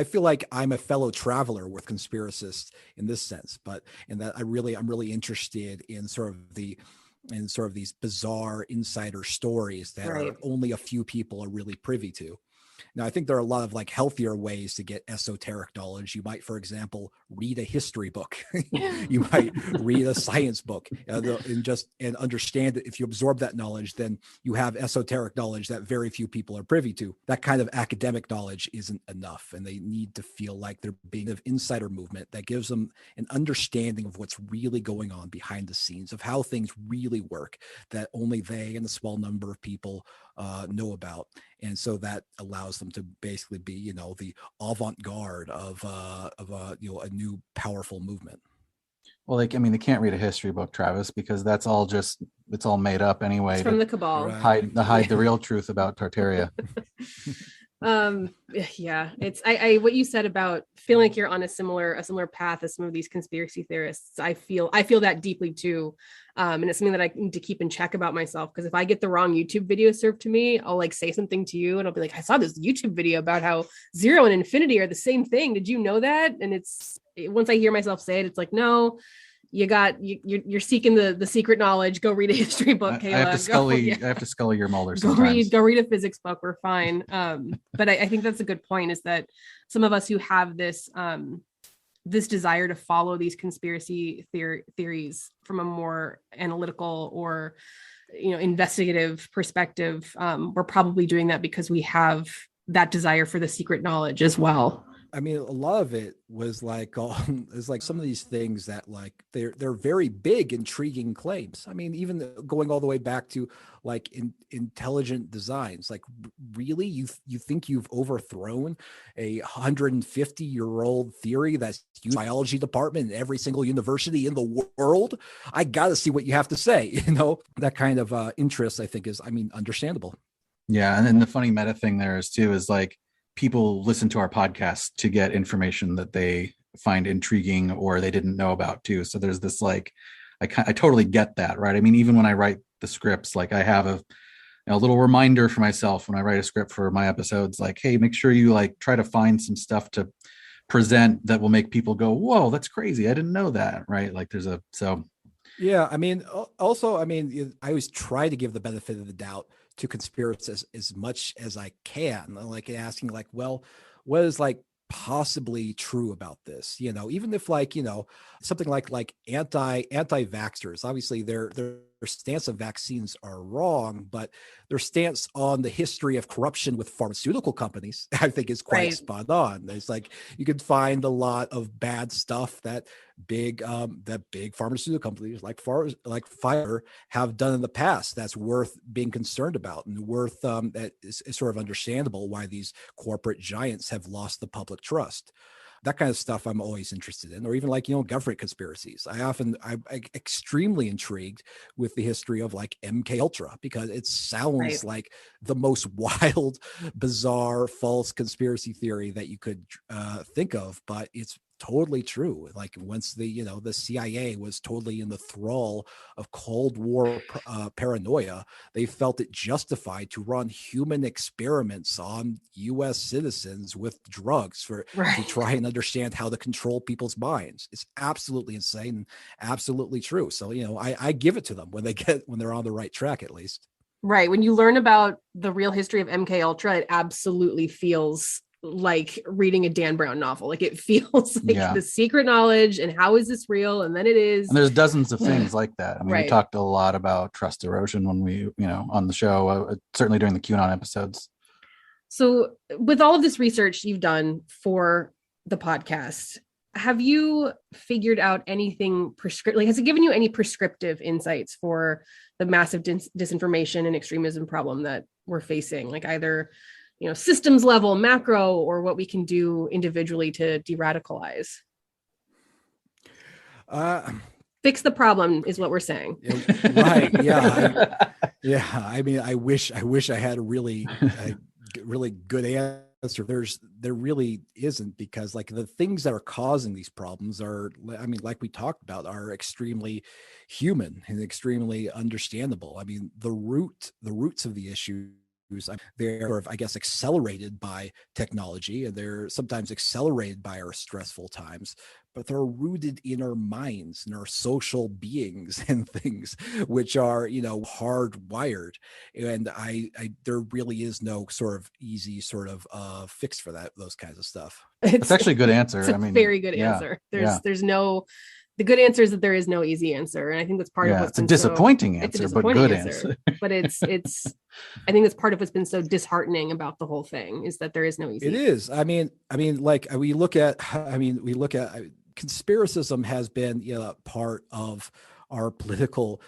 I'm a fellow traveler with conspiracists in this sense, in that I'm really interested in these bizarre insider stories that are only a few people are really privy to. Now, I think there are a lot of healthier ways to get esoteric knowledge. You might, for example, read a history book. You might read a science book and understand that if you absorb that knowledge, then you have esoteric knowledge that very few people are privy to. That kind of academic knowledge isn't enough, and they need to feel like they're being an insider movement that gives them an understanding of what's really going on behind the scenes, of how things really work, that only they and a small number of people know about. And so that allows them to basically be, the avant-garde of a new powerful movement. Well, they can't read a history book, Travis, because it's all made up anyway. It's from the cabal. Hide the real truth about Tartaria. Yeah, it's what you said about feeling like you're on a similar path as some of these conspiracy theorists. I feel that deeply too. And it's something that I need to keep in check about myself, because if I get the wrong YouTube video served to me, I'll say something to you and I'll be like, I saw this YouTube video about how 0 and infinity are the same thing. Did you know that? And once I hear myself say it, it's like, no, you're seeking the secret knowledge. Go read a history book, Kayla. I have to scully your Mulder go sometimes. Go read a physics book. We're fine. But I think that's a good point, is that some of us who have this desire to follow these conspiracy theories from a more analytical or investigative perspective, we're probably doing that because we have that desire for the secret knowledge as well. I mean, a lot of it was like it's like some of these things that like they're very big, intriguing claims. I mean, even going all the way back to like intelligent designs. Like, really, you think you've overthrown a 150-year-old theory that's used in the biology department in every single university in the world? I got to see what you have to say. You know, that kind of interest, I think, is, I mean, understandable. Yeah, and then the funny meta thing there is too is like people listen to our podcast to get information that they find intriguing or they didn't know about too. So there's this like, I totally get that, right? I mean, even when I write the scripts, like I have a little reminder for myself when I write a script for my episodes, like, hey, make sure you like try to find some stuff to present that will make people go, whoa, that's crazy. I didn't know that, right? Like Yeah, I mean, also, I mean, I always try to give the benefit of the doubt to conspiracists as much as I can, like asking like, well, what is like possibly true about this? You know, even if like, you know, something like anti-vaxxers, obviously their stance of vaccines are wrong, but their stance on the history of corruption with pharmaceutical companies, I think, is quite spot on. There's like, you can find a lot of bad stuff that big pharmaceutical companies like Pfizer have done in the past that's worth being concerned about, and worth that is sort of understandable why these corporate giants have lost the public trust. That kind of stuff I'm always interested in. Or even like, you know, government conspiracies. I'm extremely intrigued with the history of like MK Ultra, because it sounds like the most wild, bizarre, false conspiracy theory that you could think of, but it's totally true. Like, once the CIA was totally in the thrall of Cold War paranoia, they felt it justified to run human experiments on U.S. citizens with drugs to try and understand how to control people's minds. It's absolutely insane and absolutely true. So, you know, I give it to them when they're on the right track, at least. Right. When you learn about the real history of MK Ultra, it absolutely feels like reading a Dan Brown novel. Like, it feels like the secret knowledge and how is this real? And then it is. And there's dozens of things like that. I mean, we talked a lot about trust erosion when we, on the show, certainly during the QAnon episodes. So with all of this research you've done for the podcast, have you figured out anything prescriptive? Like, has it given you any prescriptive insights for the massive disinformation and extremism problem that we're facing? Like, either, you know, systems level, macro, or what we can do individually to de-radicalize? Fix the problem is what we're saying. Right. Yeah. I mean, I wish I had a really good answer. There really isn't, because like the things that are causing these problems are, I mean, like we talked about, are extremely human and extremely understandable. I mean, the roots of the issue, they're sort of, I guess, accelerated by technology, and they're sometimes accelerated by our stressful times, but they're rooted in our minds and our social beings and things, which are, you know, hardwired. And there really is no sort of easy sort of fix for those kinds of stuff. It's actually a good answer. It's a very good answer. The good answer is that there is no easy answer. And I think that's part of what's a disappointing answer, but good answer. But I think that's part of what's been so disheartening about the whole thing, is that there is no easy answer. It is. I mean, like we look at conspiracism has been, you know, part of our political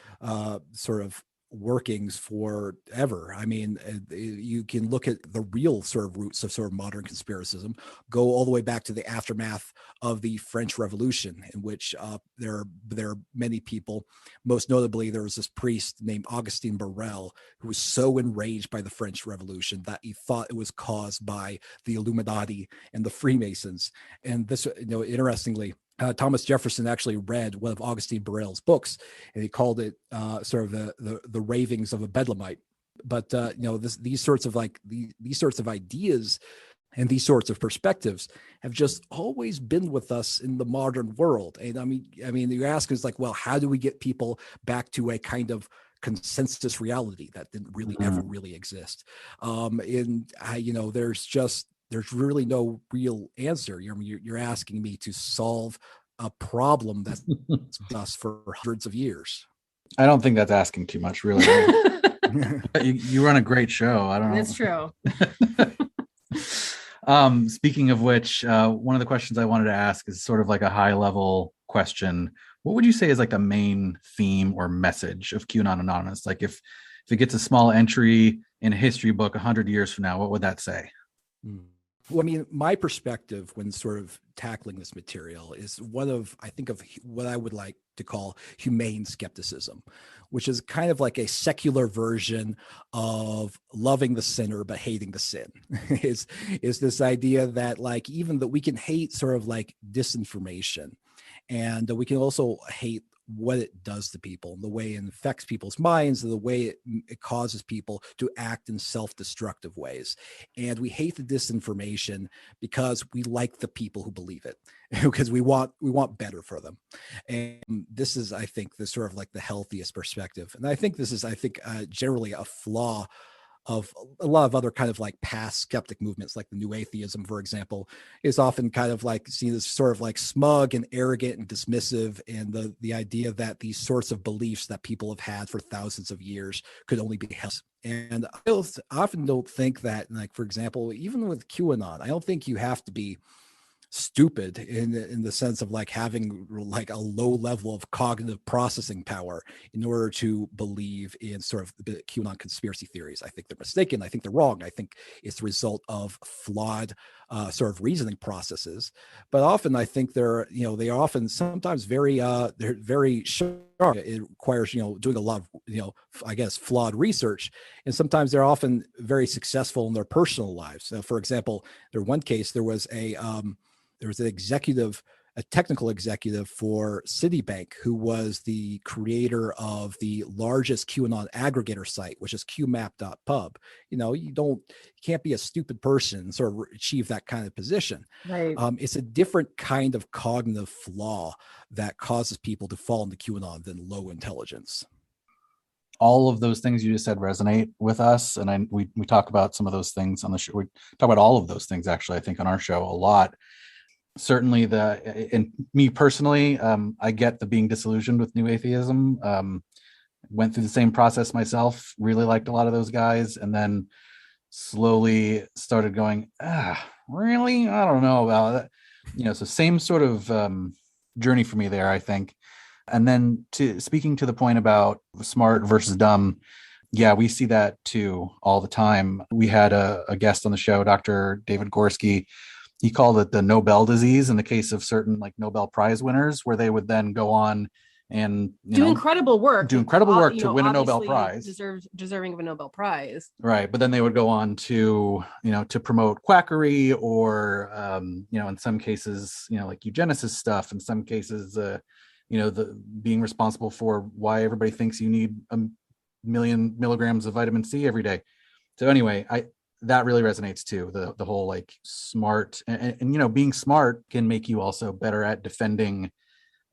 sort of workings forever. I mean, you can look at the real sort of roots of sort of modern conspiracism, go all the way back to the aftermath of the French Revolution, in which there are many people. Most notably, there was this priest named Augustin Borel who was so enraged by the French Revolution that he thought it was caused by the Illuminati and the Freemasons. And this, you know, interestingly, Thomas Jefferson actually read one of Augustine Borel's books, and he called it sort of the ravings of a Bedlamite. But you know, these sorts of ideas and these sorts of perspectives have just always been with us in the modern world. And I mean, you're asking is like, well, how do we get people back to a kind of consensus reality that didn't really ever really exist? You know, there's really no real answer. You're asking me to solve a problem that's been us for hundreds of years. I don't think that's asking too much, really. You run a great show. I don't know. That's true. Speaking of which, one of the questions I wanted to ask is sort of like a high level question. What would you say is like the main theme or message of QAnon Anonymous? Like if it gets a small entry in a history book 100 years from now, what would that say? Well, I mean, my perspective when sort of tackling this material is I think of what I would like to call humane skepticism, which is kind of like a secular version of loving the sinner but hating the sin. is this idea that like even that we can hate sort of like disinformation, and we can also hate what it does to people and the way it affects people's minds and the way it causes people to act in self-destructive ways. And we hate the disinformation because we like the people who believe it, because we want better for them. And this is, I think, the sort of like the healthiest perspective. And I think this is, generally a flaw of a lot of other kind of like past skeptic movements, like the New Atheism, for example, is often kind of like seen as sort of like smug and arrogant and dismissive, and the idea that these sorts of beliefs that people have had for thousands of years could only be held. And I often don't think that, like, for example, even with QAnon, I don't think you have to be stupid in the sense of like having like a low level of cognitive processing power in order to believe in sort of the QAnon conspiracy theories. I think they're mistaken. I think they're wrong. I think it's the result of flawed sort of reasoning processes. But often I think they are often sometimes they're very sharp. It requires, doing a lot of, flawed research. And sometimes they're often very successful in their personal lives. So for example, one case, there was a technical executive for Citibank who was the creator of the largest QAnon aggregator site, which is qmap.pub. You can't be a stupid person and sort of achieve that kind of position. Right. It's a different kind of cognitive flaw that causes people to fall into QAnon than low intelligence. All of those things you just said resonate with us, and we talk about some of those things on the show. We talk about all of those things actually, I think, on our show a lot. Certainly and me personally, I get the being disillusioned with New Atheism. Went through the same process myself, really liked a lot of those guys, and then slowly started going, really? I don't know about that. So same sort of journey for me there, I think. And then speaking to the point about smart versus dumb, yeah, we see that too all the time. We had a guest on the show, Dr. David Gorski. He called it the Nobel disease in the case of certain like Nobel Prize winners, where they would then go on and do incredible work to win a Nobel Prize, deserving of a Nobel Prize, right? But then they would go on to to promote quackery or in some cases like eugenicist stuff. In some cases, the being responsible for why everybody thinks you need 1 million milligrams of vitamin C every day. So anyway, that really resonates too. The whole like smart and being smart can make you also better at defending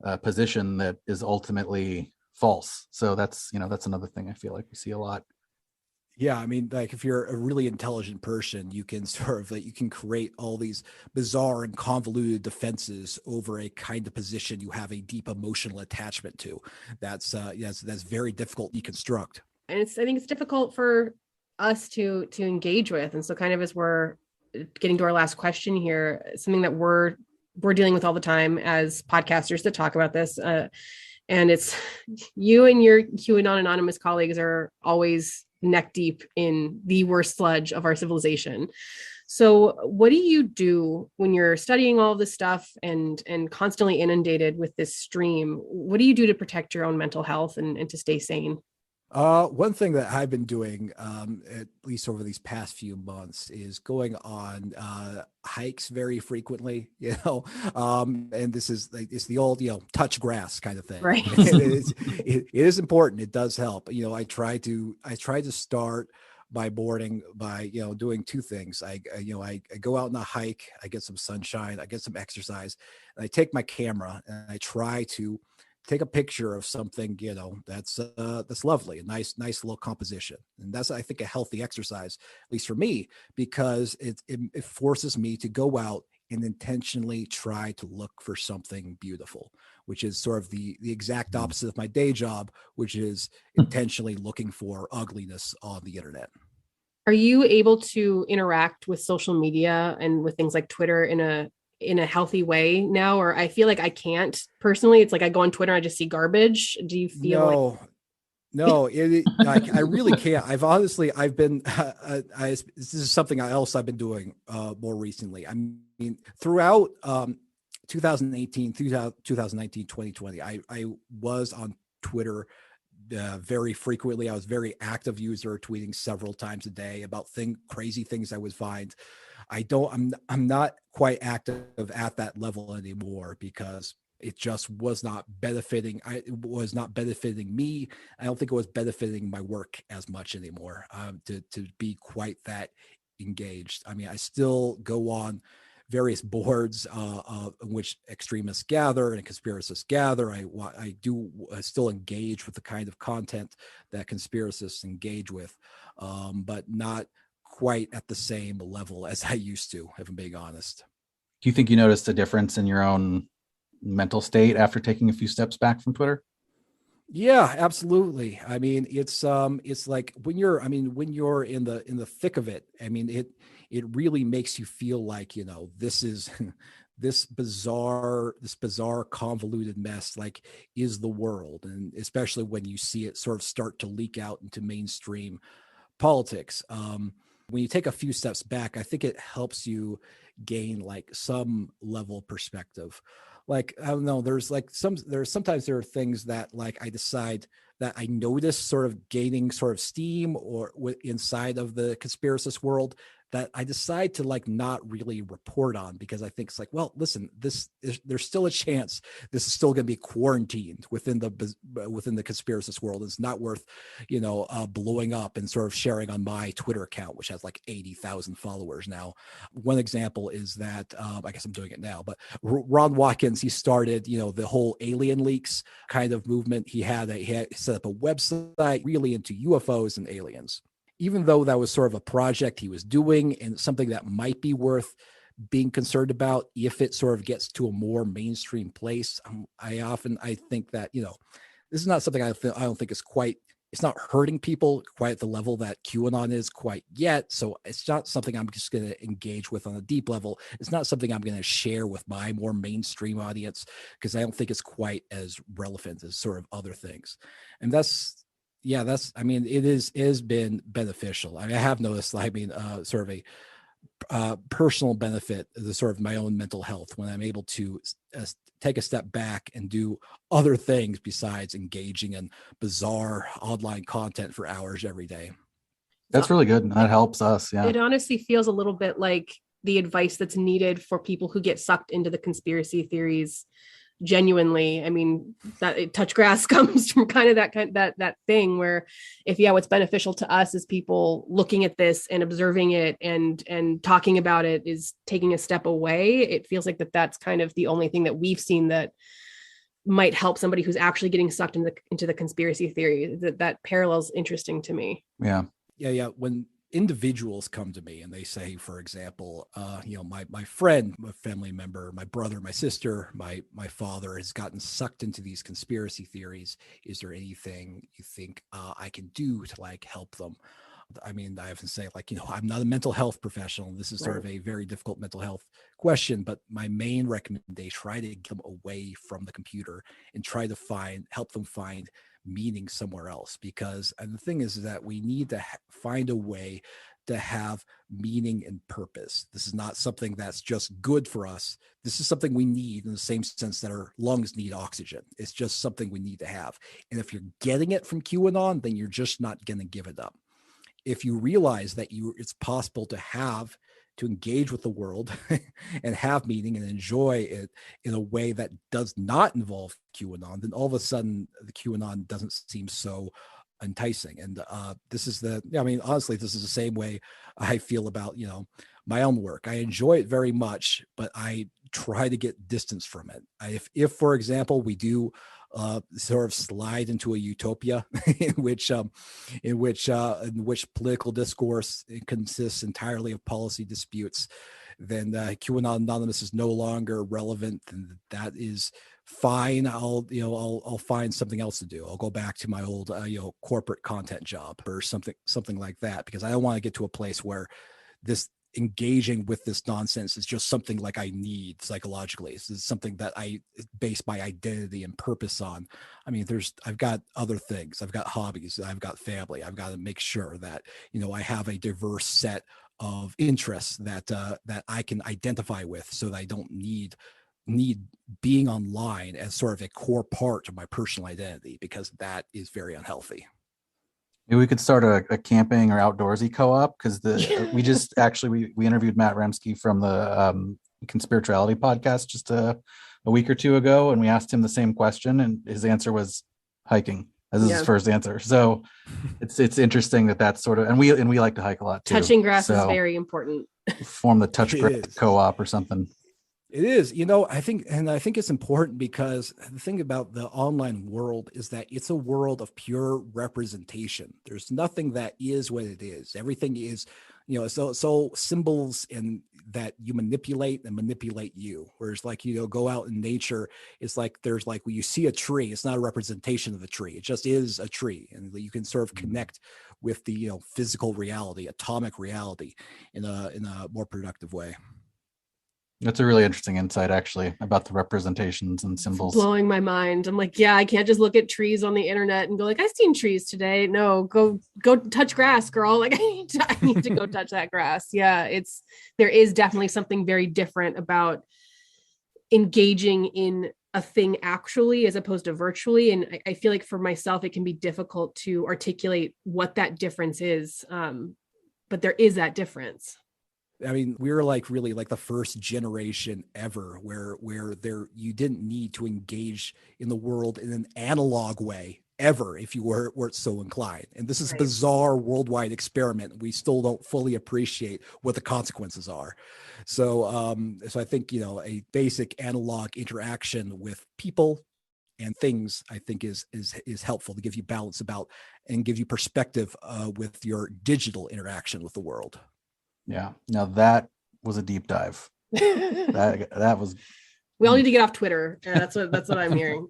a position that is ultimately false. So that's another thing I feel like we see a lot. Yeah, I mean, like if you're a really intelligent person, you can sort of you can create all these bizarre and convoluted defenses over a kind of position you have a deep emotional attachment to. That's very difficult to deconstruct. And I think it's difficult for us to engage with. And so kind of as we're getting to our last question here, something that we're dealing with all the time as podcasters that talk about this, and it's you and your QAnonAnonymous colleagues are always neck deep in the worst sludge of our civilization. So what do you do when you're studying all of this stuff and constantly inundated with this stream? What do you do to protect your own mental health and to stay sane? One thing that I've been doing, at least over these past few months, is going on hikes very frequently, and this is like, it's the old, touch grass kind of thing. Right. It is important. It does help. I try to start my morning by, doing two things. I go out on a hike, I get some sunshine, I get some exercise, and I take my camera and I try to take a picture of something, that's lovely, a nice little composition. And that's, I think, a healthy exercise, at least for me, because it forces me to go out and intentionally try to look for something beautiful, which is sort of the exact opposite of my day job, which is intentionally looking for ugliness on the internet. Are you able to interact with social media and with things like Twitter in a healthy way now? Or I feel like I can't personally. It's like I go on Twitter, I just see garbage. Do you feel like No, like I really can't. I've been, this is something else I've been doing more recently. I mean, throughout 2018, 2019, 2020, I was on Twitter very frequently. I was a very active user, tweeting several times a day about crazy things I would find. I'm not quite active at that level anymore because it just was not benefiting. It was not benefiting me. I don't think it was benefiting my work as much anymore to be quite that engaged. I mean, I still go on various boards in which extremists gather and conspiracists gather. I do still engage with the kind of content that conspiracists engage with, but not quite at the same level as I used to, if I'm being honest. Do you think you noticed a difference in your own mental state after taking a few steps back from Twitter? Yeah, absolutely. I mean, it's like when you're in the thick of it, I mean, it really makes you feel like, this is this bizarre convoluted mess, like, is the world. And especially when you see it sort of start to leak out into mainstream politics. When you take a few steps back, I think it helps you gain like some level of perspective. Like, I don't know, sometimes there are things that like I decide that I notice sort of gaining sort of steam or inside of the conspiracist world that I decide to like not really report on, because I think it's like, well, listen, there's still a chance this is still going to be quarantined within the conspiracist world. It's not worth, blowing up and sort of sharing on my Twitter account, which has like 80,000 followers now. One example is that I guess I'm doing it now, but Ron Watkins, he started, the whole alien leaks kind of movement. He had set up a website really into UFOs and aliens. Even though that was sort of a project he was doing and something that might be worth being concerned about if it sort of gets to a more mainstream place, I think that, this is not something I don't think is quite, it's not hurting people quite at the level that QAnon is quite yet. So it's not something I'm just going to engage with on a deep level. It's not something I'm going to share with my more mainstream audience, because I don't think it's quite as relevant as sort of other things. And it has been beneficial. I mean, I have noticed, sort of a personal benefit, the sort of my own mental health, when I'm able to take a step back and do other things besides engaging in bizarre online content for hours every day. That's really good. And that helps us. Yeah. It honestly feels a little bit like the advice that's needed for people who get sucked into the conspiracy theories. Genuinely, I mean, that touch grass comes from kind of that thing where what's beneficial to us is people looking at this and observing it and talking about it is taking a step away. It feels like that's kind of the only thing that we've seen that might help somebody who's actually getting sucked into the conspiracy theory. That parallel's interesting to me. Yeah. When individuals come to me and they say, for example, my friend, my family member, my brother, my sister, my father has gotten sucked into these conspiracy theories. Is there anything you think I can do to like help them? I mean, I often say, like, I'm not a mental health professional. This is sort of a very difficult mental health question, but my main recommendation, try to get them away from the computer and try to help them find meaning somewhere else. And the thing is that we need to find a way to have meaning and purpose. This is not something that's just good for us. This is something we need in the same sense that our lungs need oxygen. It's just something we need to have. And if you're getting it from QAnon, then you're just not going to give it up. If you realize that it's possible to engage with the world and have meaning and enjoy it in a way that does not involve QAnon, then all of a sudden the QAnon doesn't seem so enticing. And honestly, this is the same way I feel about, my own work. I enjoy it very much, but I try to get distance from it. If for example, we do sort of slide into a utopia in which political discourse consists entirely of policy disputes, then QAnonAnonymous is no longer relevant, and that is fine. I'll find something else to do. I'll go back to my old corporate content job or something like that, because I don't want to get to a place where this engaging with this nonsense is just something like I need psychologically. This is something that I base my identity and purpose on. I mean, I've got other things. I've got hobbies. I've got family. I've got to make sure that, I have a diverse set of interests that I can identify with, so that I don't need being online as sort of a core part of my personal identity, because that is very unhealthy. Maybe we could start a camping or outdoorsy co-op, because we just actually we interviewed Matt Remsky from the Conspirituality podcast just a week or two ago, and we asked him the same question, and his answer was hiking as his first answer. So it's interesting that's sort of, and we like to hike a lot too. Touching grass is very important. Form the touch grass co-op or something. It is, I think it's important, because the thing about the online world is that it's a world of pure representation. There's nothing that is what it is. Everything is, so symbols and that you manipulate you. Whereas go out in nature, it's like there's when you see a tree, it's not a representation of the tree. It just is a tree. And you can sort of connect with the, physical reality, atomic reality in a more productive way. That's a really interesting insight, actually, about the representations and symbols. It's blowing my mind. I'm like, I can't just look at trees on the internet and go I've seen trees today. No, go touch grass, girl. I need to go touch that grass. Yeah, there is definitely something very different about engaging in a thing actually as opposed to virtually. And I feel like for myself, it can be difficult to articulate what that difference is. But there is that difference. I mean, we're really the first generation ever where you didn't need to engage in the world in an analog way ever if you weren't so inclined. And this is a bizarre worldwide experiment. We still don't fully appreciate what the consequences are. So I think, a basic analog interaction with people and things, I think is helpful to give you balance about and give you perspective with your digital interaction with the world. Yeah. Now that was a deep dive. that was. We all need to get off Twitter. Yeah, that's what I'm hearing.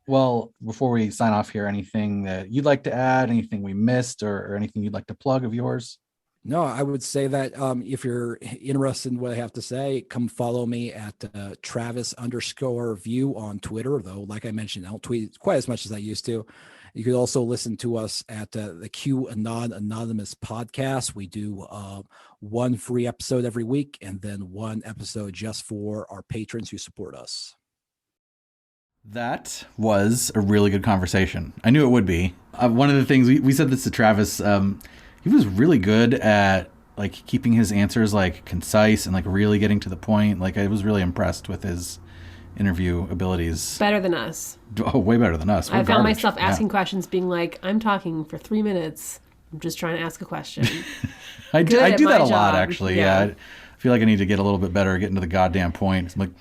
Well, before we sign off here, anything that you'd like to add, anything we missed, or anything you'd like to plug of yours? No, I would say that if you're interested in what I have to say, come follow me at Travis_view on Twitter. Though, like I mentioned, I don't tweet quite as much as I used to. You could also listen to us at the QAnonAnonymous podcast. We do one free episode every week, and then one episode just for our patrons who support us. That was a really good conversation. I knew it would be. One of the things we said this to Travis, he was really good at keeping his answers concise and really getting to the point. I was really impressed with his interview abilities. Better than us. Oh, way better than us. I found myself asking questions, being I'm talking for 3 minutes. I'm just trying to ask a question. I do that a lot, actually. Yeah. I feel like I need to get a little bit better at getting to the goddamn point. I'm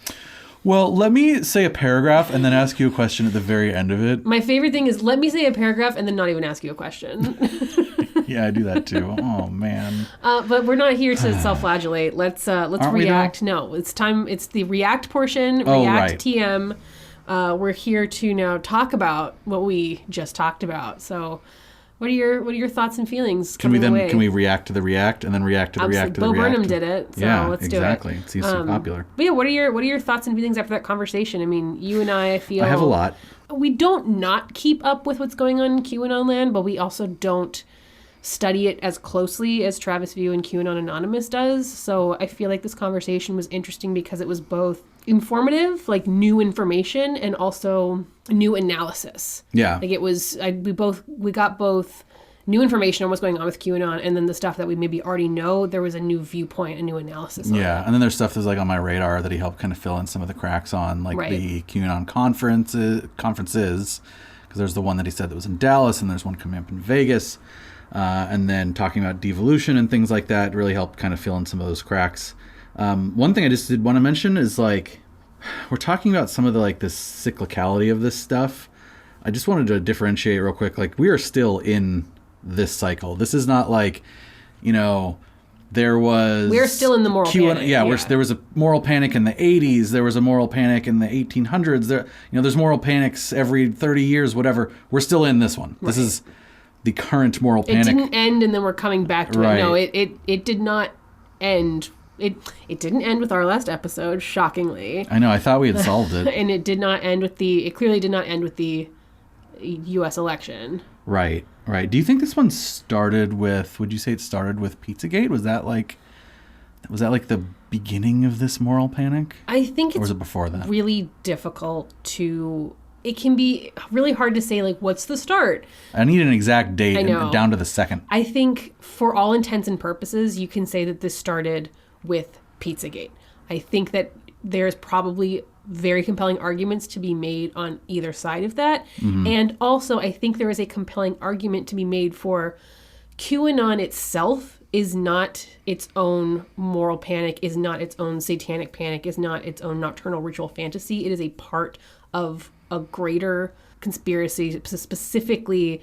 well, let me say a paragraph and then ask you a question at the very end of it. My favorite thing is let me say a paragraph and then not even ask you a question. Yeah, I do that too. Oh man. But we're not here to self-flagellate. Let's react. No, it's time. It's the react portion. React TM. We're here to now talk about what we just talked about. So, what are your thoughts and feelings? Can we react to the react and then react to the react to the Bo react? Burnham did it. So let's do it. Exactly. It seems so popular. But yeah, what are your thoughts and feelings after that conversation? I mean, you and I feel I have a lot. We don't not keep up with what's going on in QAnon land, but we also don't study it as closely as Travis View and QAnonAnonymous does. So I feel like this conversation was interesting because it was both informative, new information, and also new analysis. Yeah. It was, we got both new information on what's going on with QAnon, and then the stuff that we maybe already know, there was a new viewpoint, a new analysis on it. And then there's stuff that's on my radar that he helped kind of fill in some of the cracks on, the QAnon conferences, because there's the one that he said that was in Dallas, and there's one coming up in Vegas. And then talking about devolution and things like that really helped kind of fill in some of those cracks. One thing I just did want to mention is we're talking about some of the like this cyclicality of this stuff. I just wanted to differentiate real quick. Like, we are still in this cycle. This is not like, we're still in the moral panic. Yeah, there was a moral panic in the 80s. There was a moral panic in the 1800s. There's moral panics every 30 years, whatever. We're still in this one. Right. This is the current moral panic. It didn't end, and then we're coming back to right. it. No, it did not end. It didn't end with our last episode, shockingly. I know. I thought we had solved it. And it did not end with it clearly did not end with the U.S. election. Right. Do you think this one started with, would you say it started with Pizzagate? Was that like the beginning of this moral panic? I think or was it before that? Really difficult it can be really hard to say, like, what's the start? I need an exact date down to the second. I think for all intents and purposes, you can say that this started with Pizzagate. I think that there's probably very compelling arguments to be made on either side of that. Mm-hmm. And also, I think there is a compelling argument to be made for QAnon itself is not its own moral panic, is not its own satanic panic, is not its own nocturnal ritual fantasy. It is a part of a greater conspiracy, specifically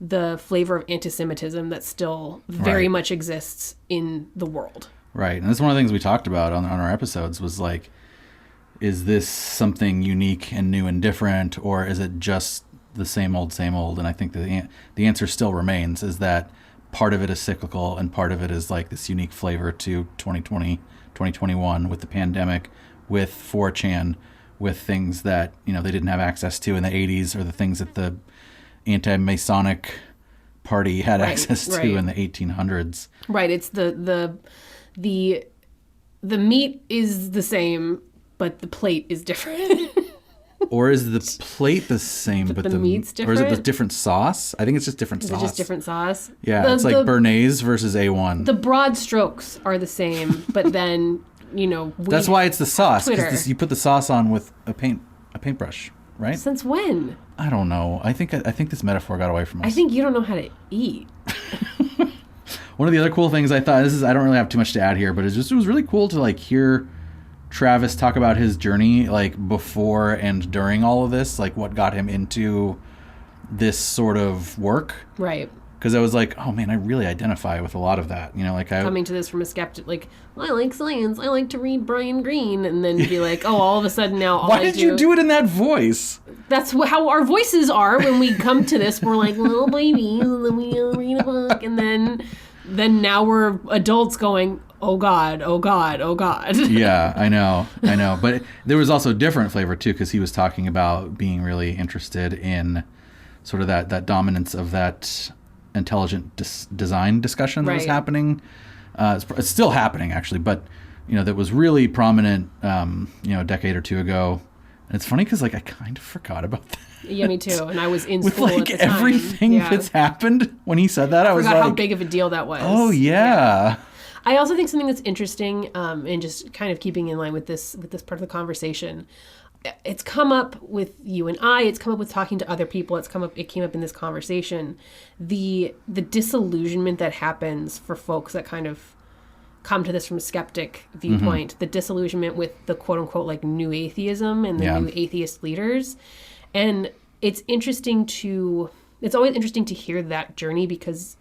the flavor of anti-Semitism that still very much exists in the world. Right. And that's one of the things we talked about on our episodes was like, is this something unique and new and different, or is it just the same old? And I think the answer still remains, is that part of it is cyclical and part of it is like this unique flavor to 2020, 2021 with the pandemic, with 4chan, with things that, they didn't have access to in the 80s, or the things that the anti-Masonic party had access to in the 1800s. Right. It's the meat is the same, but the plate is different. Or is the plate the same, but the meat's different? Or is it the different sauce? I think it's just different sauce. Is it just different sauce? Yeah, it's like Bernaise versus A1. The broad strokes are the same, but then, that's why it's the sauce, because you put the sauce on with a paintbrush, right? Since when? I don't know. I think this metaphor got away from us. I think you don't know how to eat. One of the other cool things I thought, I don't really have too much to add here, but it was really cool to like hear Travis talk about his journey, like before and during all of this, like what got him into this sort of work. Right. Because I was like, oh man, I really identify with a lot of that. Coming to this from a skeptic, like, well, I like science, I like to read Brian Greene, and then be like, oh, all of a sudden now, why did you do it in that voice? That's how our voices are when we come to this. We're like little babies, and then we read a book, and then now we're adults going, oh God, oh God, oh God. Yeah, I know. But there was also a different flavor too, because he was talking about being really interested in sort of that dominance of that intelligent design discussion that was happening. It's still happening actually, but that was really prominent, a decade or two ago. And it's funny because like I kind of forgot about that. Yeah, me too. And I was in with school like at the time. Everything that's happened when he said that. I was like, how big of a deal that was. Oh yeah. I also think something that's interesting, and just kind of keeping in line with this part of the conversation. It's come up with you and I. It's come up with talking to other people. It came up in this conversation. The disillusionment that happens for folks that kind of come to this from a skeptic viewpoint. Mm-hmm. The disillusionment with the quote unquote like new atheism and the new atheist leaders. And it's always interesting to hear that journey because,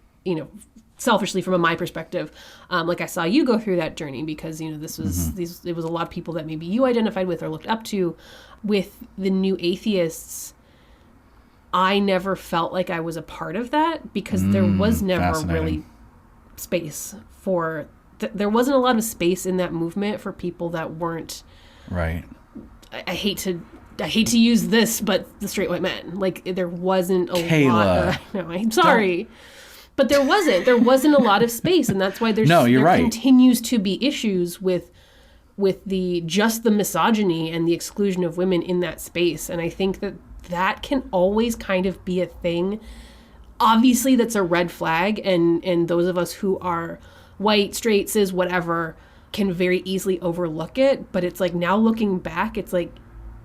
selfishly from my perspective, like I saw you go through that journey because, this was, it was a lot of people that maybe you identified with or looked up to. With the new atheists, I never felt like I was a part of that because there was never really space for, there wasn't a lot of space in that movement for people that weren't, right. I hate to use this, but the straight white men, like there wasn't a Kayla. lot. No, I'm sorry. But there wasn't a lot of space, and that's why there continues to be issues with the misogyny and the exclusion of women in that space. And I think that can always kind of be a thing. Obviously, that's a red flag, and those of us who are white, straight, cis, whatever, can very easily overlook it. But it's like now looking back, it's like,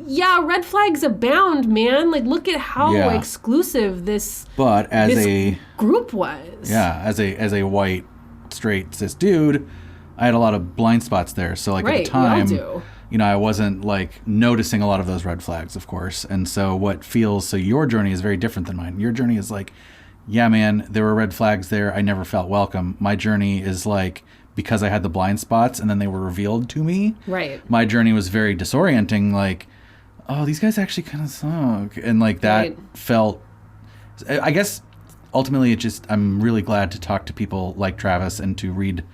yeah, red flags abound, man. Like, look at how exclusive this group was. Yeah, as a white, straight, cis dude, I had a lot of blind spots there. So, like, at the time, I wasn't like noticing a lot of those red flags, of course. And so your journey is very different than mine. Your journey is like, yeah, man, there were red flags there. I never felt welcome. My journey is like, because I had the blind spots and then they were revealed to me. Right. My journey was very disorienting. Like, oh, these guys actually kind of suck. And like that felt, I guess, ultimately I'm really glad to talk to people like Travis and to read,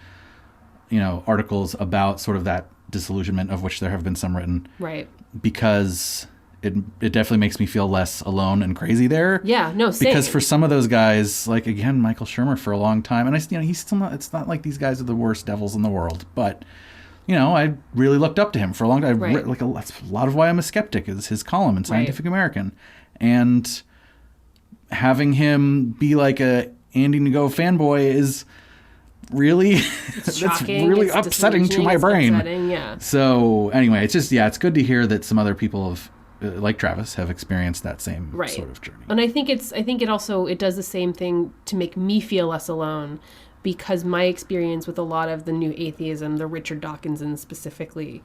articles about sort of that disillusionment, of which there have been some written. Right. Because it definitely makes me feel less alone and crazy there. Yeah, no, same. Because for some of those guys, like, again, Michael Shermer for a long time, and he's still not, it's not like these guys are the worst devils in the world, but, I really looked up to him for a long time. Right. That's a lot of why I'm a skeptic is his column in Scientific American. And having him be like a Andy Ngo fanboy is really that's really upsetting to my brain. Yeah. So anyway, it's just it's good to hear that some other people have like Travis have experienced that same sort of journey. And I think it does the same thing to make me feel less alone, because my experience with a lot of the new atheism, the Richard Dawkinson specifically,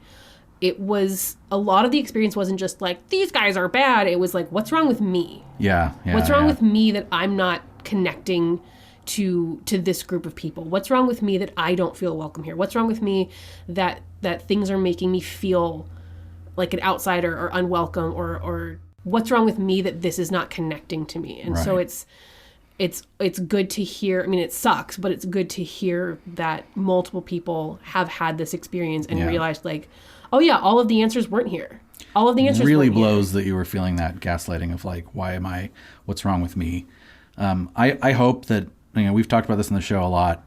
it was a lot of the experience wasn't just like these guys are bad. It was like, what's wrong with me? What's wrong with me that I'm not connecting to this group of people? What's wrong with me that I don't feel welcome here? What's wrong with me that things are making me feel like an outsider or unwelcome, or what's wrong with me that this is not connecting to me? And so it's good to hear. I mean, it sucks, but it's good to hear that multiple people have had this experience and realized like, oh yeah, all of the answers weren't here. All of the answers really weren't blows here. That you were feeling that gaslighting of like, what's wrong with me? I hope that, we've talked about this in the show a lot.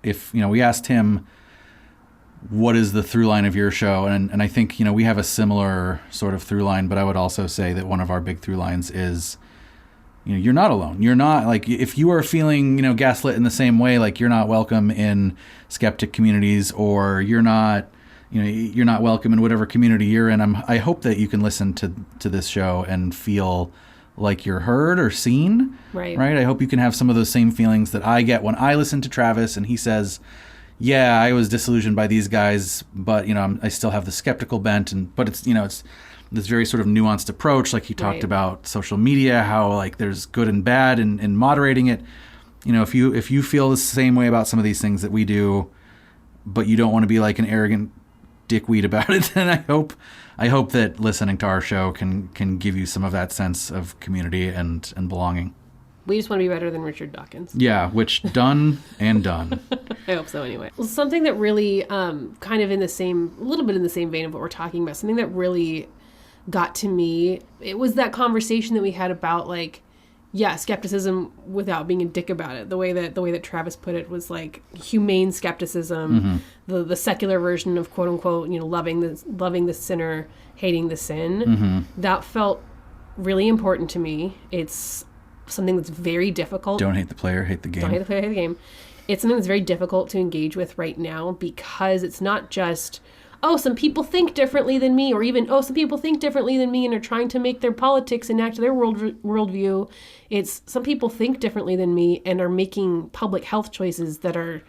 If, we asked him, what is the through line of your show? And I think, we have a similar sort of through line, but I would also say that one of our big through lines is, you're not alone. You're not like, if you are feeling, gaslit in the same way, like you're not welcome in skeptic communities, or you're not welcome in whatever community you're in. I hope that you can listen to this show and feel like you're heard or seen. Right. I hope you can have some of those same feelings that I get when I listen to Travis and he says, yeah, I was disillusioned by these guys, but I still have the skeptical bent, but it's it's this very sort of nuanced approach. Like he talked about social media, how like there's good and bad and moderating it. If you feel the same way about some of these things that we do, but you don't want to be like an arrogant dickweed about it, then I hope that listening to our show can give you some of that sense of community and belonging. We just want to be better than Richard Dawkins. Yeah, which done and done. I hope so anyway. Well, something that really kind of a little bit in the same vein of what we're talking about, something that really got to me, it was that conversation that we had about like, skepticism without being a dick about it. The way that Travis put it was like humane skepticism, the secular version of quote unquote, loving the sinner, hating the sin. That felt really important to me. It's something that's very difficult. Don't hate the player, hate the game. Don't hate the player, hate the game. It's something that's very difficult to engage with right now, because it's not just, some people think differently than me, or even, some people think differently than me and are trying to make their politics enact their worldview. It's some people think differently than me and are making public health choices that are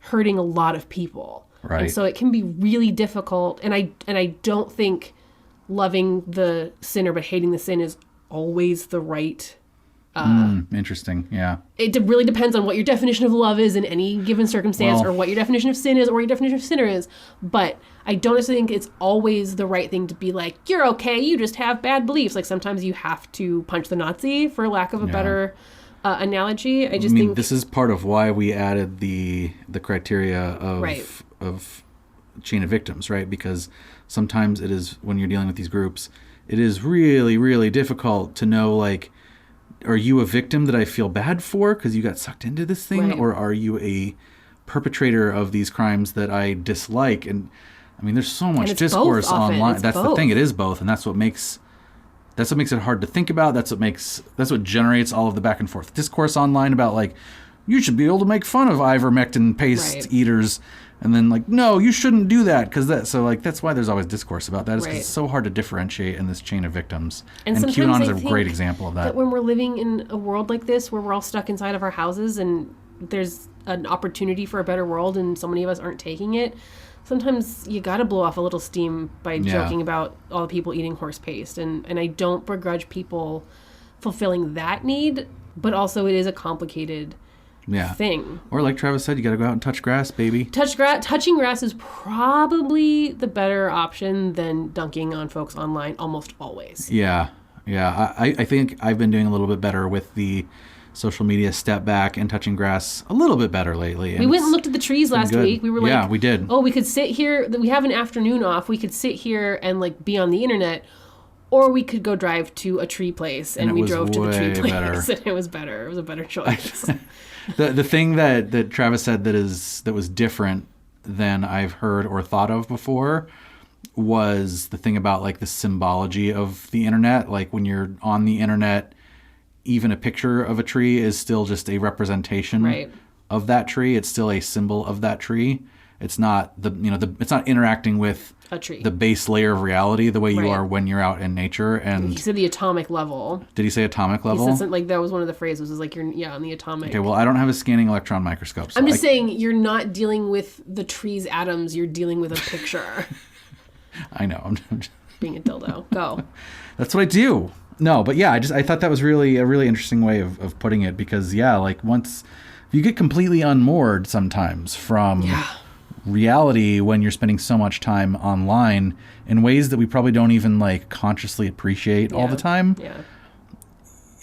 hurting a lot of people. Right. And so it can be really difficult. And I don't think loving the sinner but hating the sin is always the right. Interesting. Yeah. It really depends on what your definition of love is in any given circumstance, or what your definition of sin is, or what your definition of sinner is. But I don't necessarily think it's always the right thing to be like, you're okay, you just have bad beliefs. Like sometimes you have to punch the Nazi, for lack of a better analogy. I think this is part of why we added the criteria of chain of victims, right? Because sometimes it is, when you're dealing with these groups, it is really, really difficult to know, like, are you a victim that I feel bad for because you got sucked into this thing? Right. Or are you a perpetrator of these crimes that I dislike? And I mean, there's so much discourse online. That's the thing. It is both. And that's what makes it hard to think about. That's what generates all of the back and forth discourse online about like, you should be able to make fun of ivermectin paste eaters. And then like, no, you shouldn't do that. That's why there's always discourse about that. Is because it's so hard to differentiate in this chain of victims. And QAnon is a great example of that. When we're living in a world like this, where we're all stuck inside of our houses and there's an opportunity for a better world and so many of us aren't taking it, sometimes you got to blow off a little steam by joking about all the people eating horse paste. And I don't begrudge people fulfilling that need, but also it is a complicated thing. Or like Travis said, you got to go out and touch grass, baby. Touching grass is probably the better option than dunking on folks online almost always. Yeah. I think I've been doing a little bit better with the social media step back and touching grass a little bit better lately. We went and looked at the trees last week. We were like, yeah, we did. Oh, we could sit here. We have an afternoon off. We could sit here and like be on the internet, or we could go drive to a tree place. And we drove to the tree place, and it was better. It was a better choice. The thing that Travis said that was different than I've heard or thought of before was the thing about like the symbology of the internet. Like when you're on the internet, even a picture of a tree is still just a representation of that tree. It's still a symbol of that tree. It's not it's not interacting with a tree, the base layer of reality, the way you are when you're out in nature. And he said the atomic level. Did he say atomic level? He said like that was one of the phrases. Is like you're on the atomic. Okay, well I don't have a scanning electron microscope. So I'm just saying you're not dealing with the tree's atoms. You're dealing with a picture. I know. I'm just being a dildo. Go. That's what I do. No, but yeah, I thought that was really a really interesting way of putting it, because like once you get completely unmoored sometimes from reality when you're spending so much time online in ways that we probably don't even like consciously appreciate all the time. Yeah.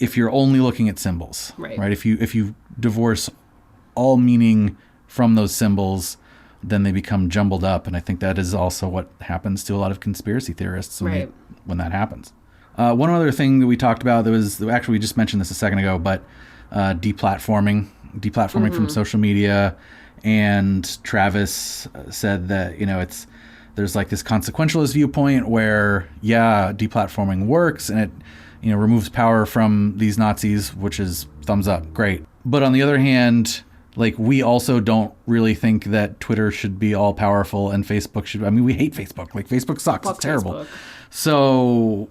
If you're only looking at symbols, right? If you divorce all meaning from those symbols, then they become jumbled up, and I think that is also what happens to a lot of conspiracy theorists when that happens. One other thing that we talked about we just mentioned this a second ago, but deplatforming from social media. And Travis said that, there's like this consequentialist viewpoint where, deplatforming works and it, removes power from these Nazis, which is thumbs up. Great. But on the other hand, like we also don't really think that Twitter should be all powerful and Facebook should. I mean, we hate Facebook. Like Facebook sucks. It's terrible. Facebook. So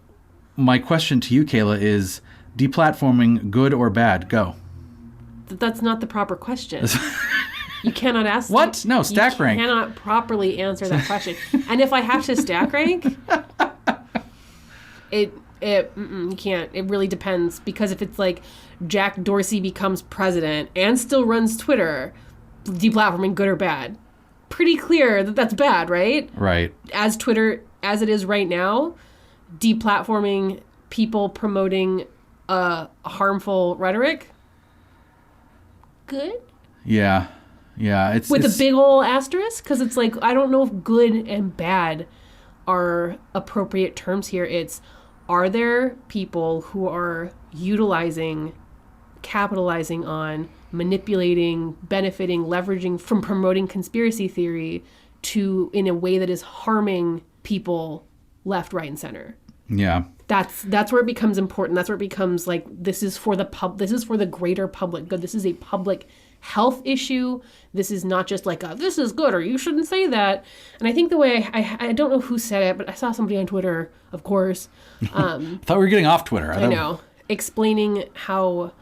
my question to you, Kayla, is deplatforming good or bad? Go. That's not the proper question. You cannot ask what? No, stack rank. You cannot properly answer that question. And if I have to stack rank, you can't. It really depends, because if it's like Jack Dorsey becomes president and still runs Twitter, deplatforming good or bad? Pretty clear that that's bad, right? Right. As Twitter as it is right now, deplatforming people promoting harmful rhetoric, good? Yeah. It's a big ol' asterisk, because it's like, I don't know if good and bad are appropriate terms here. It's, are there people who are capitalizing on, manipulating, benefiting, leveraging from promoting conspiracy theory in a way that is harming people left, right, and center? Yeah. That's where it becomes important. That's where it becomes like, this is for the greater public good. This is a public health issue. This is not just like this is good or you shouldn't say that. And I think the way I don't know who said it, but I saw somebody on Twitter, of course. I thought we were getting off Twitter. I know. Explaining how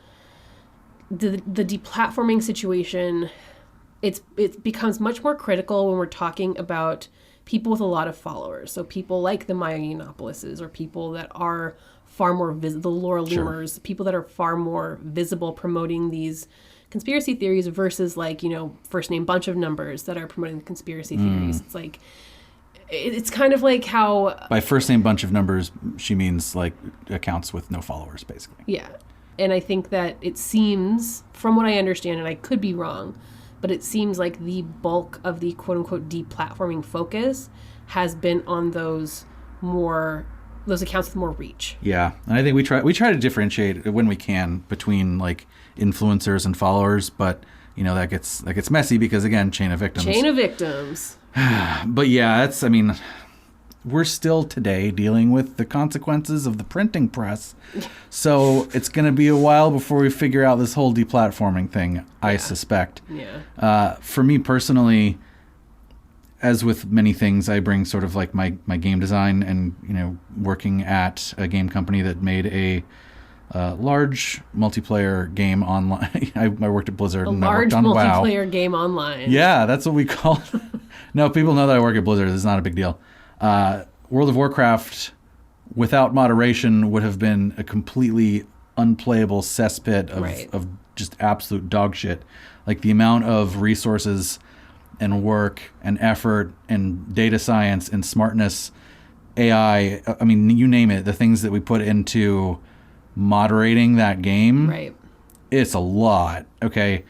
the deplatforming situation, it becomes much more critical when we're talking about people with a lot of followers. So people like the Maya Yiannopoulos, or people that are far more visible, the Laura Loomers, people that are far more visible promoting these conspiracy theories versus like, first name bunch of numbers that are promoting the conspiracy theories. It's like, it's kind of like how... By first name bunch of numbers, she means like accounts with no followers, basically. Yeah. And I think that it seems, from what I understand, and I could be wrong, but it seems like the bulk of the quote-unquote deplatforming focus has been on those accounts with more reach. Yeah. And I think we try to differentiate when we can between like influencers and followers, but that gets messy because, again, chain of victims. But yeah, we're still today dealing with the consequences of the printing press. So it's going to be a while before we figure out this whole deplatforming thing, I suspect. Yeah. For me personally, as with many things, I bring sort of like my game design and, working at a game company that made a large multiplayer game online. I worked at Blizzard and I large worked on WoW. multiplayer game online. Yeah, that's what we call it. No, people know that I work at Blizzard. It's not a big deal. World of Warcraft, without moderation, would have been a completely unplayable cesspit of just absolute dog shit. Like the amount of resources and work and effort and data science and smartness, AI, I mean, you name it, the things that we put into moderating that game, right? It's a lot, okay?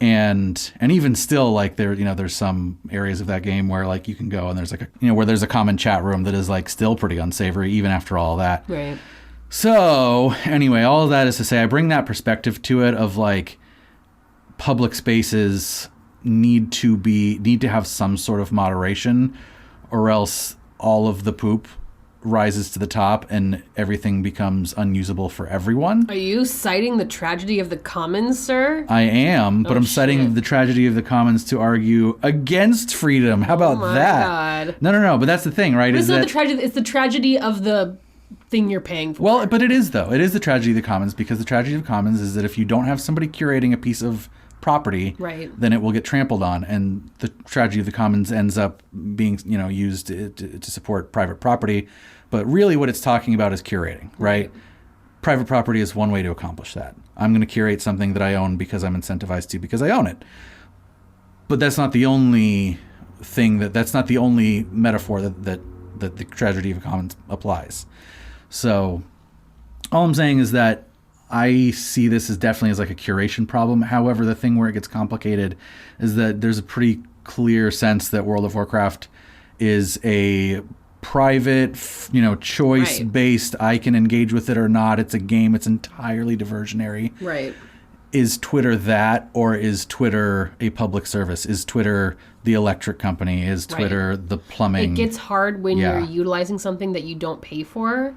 And even still, like there's some areas of that game where like you can go and there's like where there's a common chat room that is like still pretty unsavory even after all that. Right. So anyway, all of that is to say I bring that perspective to it of like public spaces need to have some sort of moderation, or else all of the poop rises to the top and everything becomes unusable for everyone. Are you citing the tragedy of the commons, sir? I am, but I'm citing the tragedy of the commons to argue against freedom. How about that? God. No, but that's the thing, right? It's not the tragedy, it's the tragedy of the thing you're paying for. Well, but it is though. It is the tragedy of the commons, because the tragedy of commons is that if you don't have somebody curating a piece of property, right, then it will get trampled on, and the tragedy of the commons ends up being used to support private property. But really what it's talking about is curating, right? Private property is one way to accomplish that. I'm going to curate something that I own because I'm incentivized to, because I own it. But that's not the only thing that's not the only metaphor that the tragedy of the commons applies. So all I'm saying is that I see this as definitely as like a curation problem. However, the thing where it gets complicated is that there's a pretty clear sense that World of Warcraft is a private, choice-based, I can engage with it or not. It's a game. It's entirely diversionary. Right. Is Twitter that, or is Twitter a public service? Is Twitter the electric company? Is Twitter the plumbing? It gets hard when you're utilizing something that you don't pay for.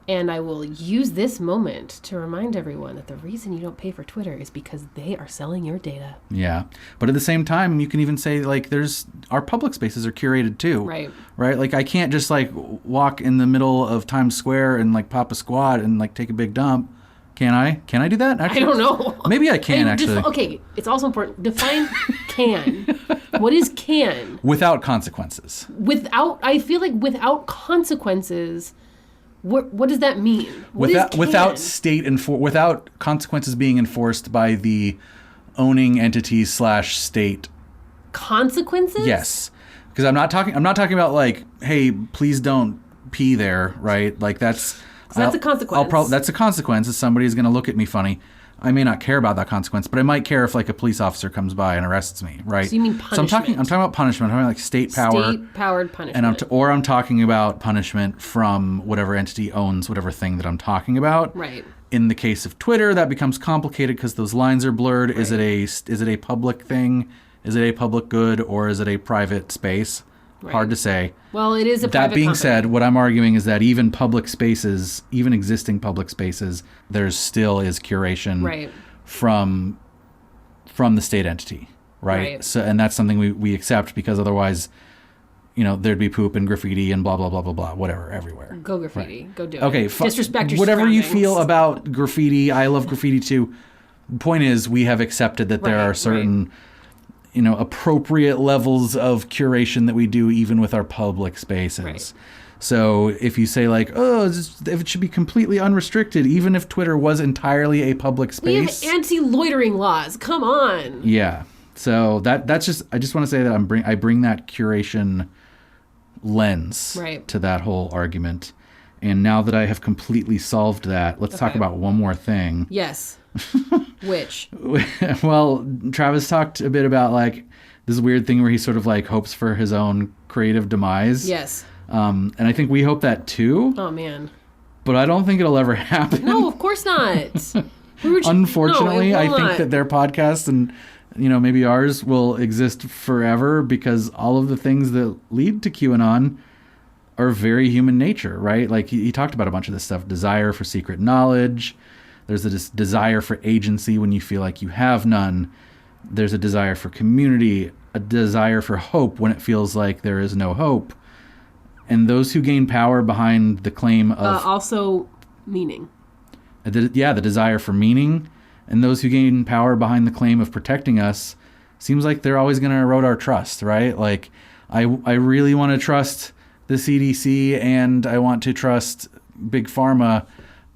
And I will use this moment to remind everyone that the reason you don't pay for Twitter is because they are selling your data. Yeah. But at the same time, you can even say, like, our public spaces are curated too. Right. Right? Like, I can't just, like, walk in the middle of Times Square and, like, pop a squat and, like, take a big dump. Can I? Can I do that? Actually, I don't know. Maybe I can, actually. Okay. It's also important. Define can. What is can? Without consequences. I feel like without consequences... What does that mean? Without without consequences being enforced by the owning entities / state. Consequences? Yes, because I'm not talking about like, hey, please don't pee there, right? Like that's a consequence. That's a consequence. Is somebody's going to look at me funny. I may not care about that consequence, but I might care if like a police officer comes by and arrests me, right? So you mean punishment? So I'm talking about punishment. I'm talking like state power. State-powered punishment. And I'm talking about punishment from whatever entity owns whatever thing that I'm talking about. Right. In the case of Twitter, that becomes complicated because those lines are blurred. Right. Is it a public thing? Is it a public good, or is it a private space? Right. Hard to say. Well, it is a private That being company. said, what I'm arguing is that even public spaces, even existing public spaces, there still is curation from the state entity, right? So, and that's something we accept, because otherwise, there'd be poop and graffiti and blah, blah, blah, blah, blah, whatever, everywhere. Go graffiti. Go do it. Okay, disrespect your whatever you surroundings. feel about graffiti. I love graffiti too. The point is, we have accepted that there are certain... appropriate levels of curation that we do even with our public spaces. Right. So if you say like, if it should be completely unrestricted, even if Twitter was entirely a public space. We have anti-loitering laws. Come on. Yeah. So that's just, I just want to say that I bring that curation lens to that whole argument. And now that I have completely solved that, let's talk about one more thing. Yes. Which? Well, Travis talked a bit about like this weird thing where he sort of like hopes for his own creative demise. Yes. And I think we hope that too. Oh man. But I don't think it'll ever happen. No, of course not. Unfortunately, I think that their podcast and maybe ours will exist forever, because all of the things that lead to QAnon are very human nature, right? Like he talked about a bunch of this stuff: desire for secret knowledge. There's a desire for agency when you feel like you have none. There's a desire for community, a desire for hope when it feels like there is no hope. And those who gain power behind the claim of... also meaning. The desire for meaning, and those who gain power behind the claim of protecting us seems like they're always going to erode our trust, right? Like, I really want to trust the CDC and I want to trust Big Pharma,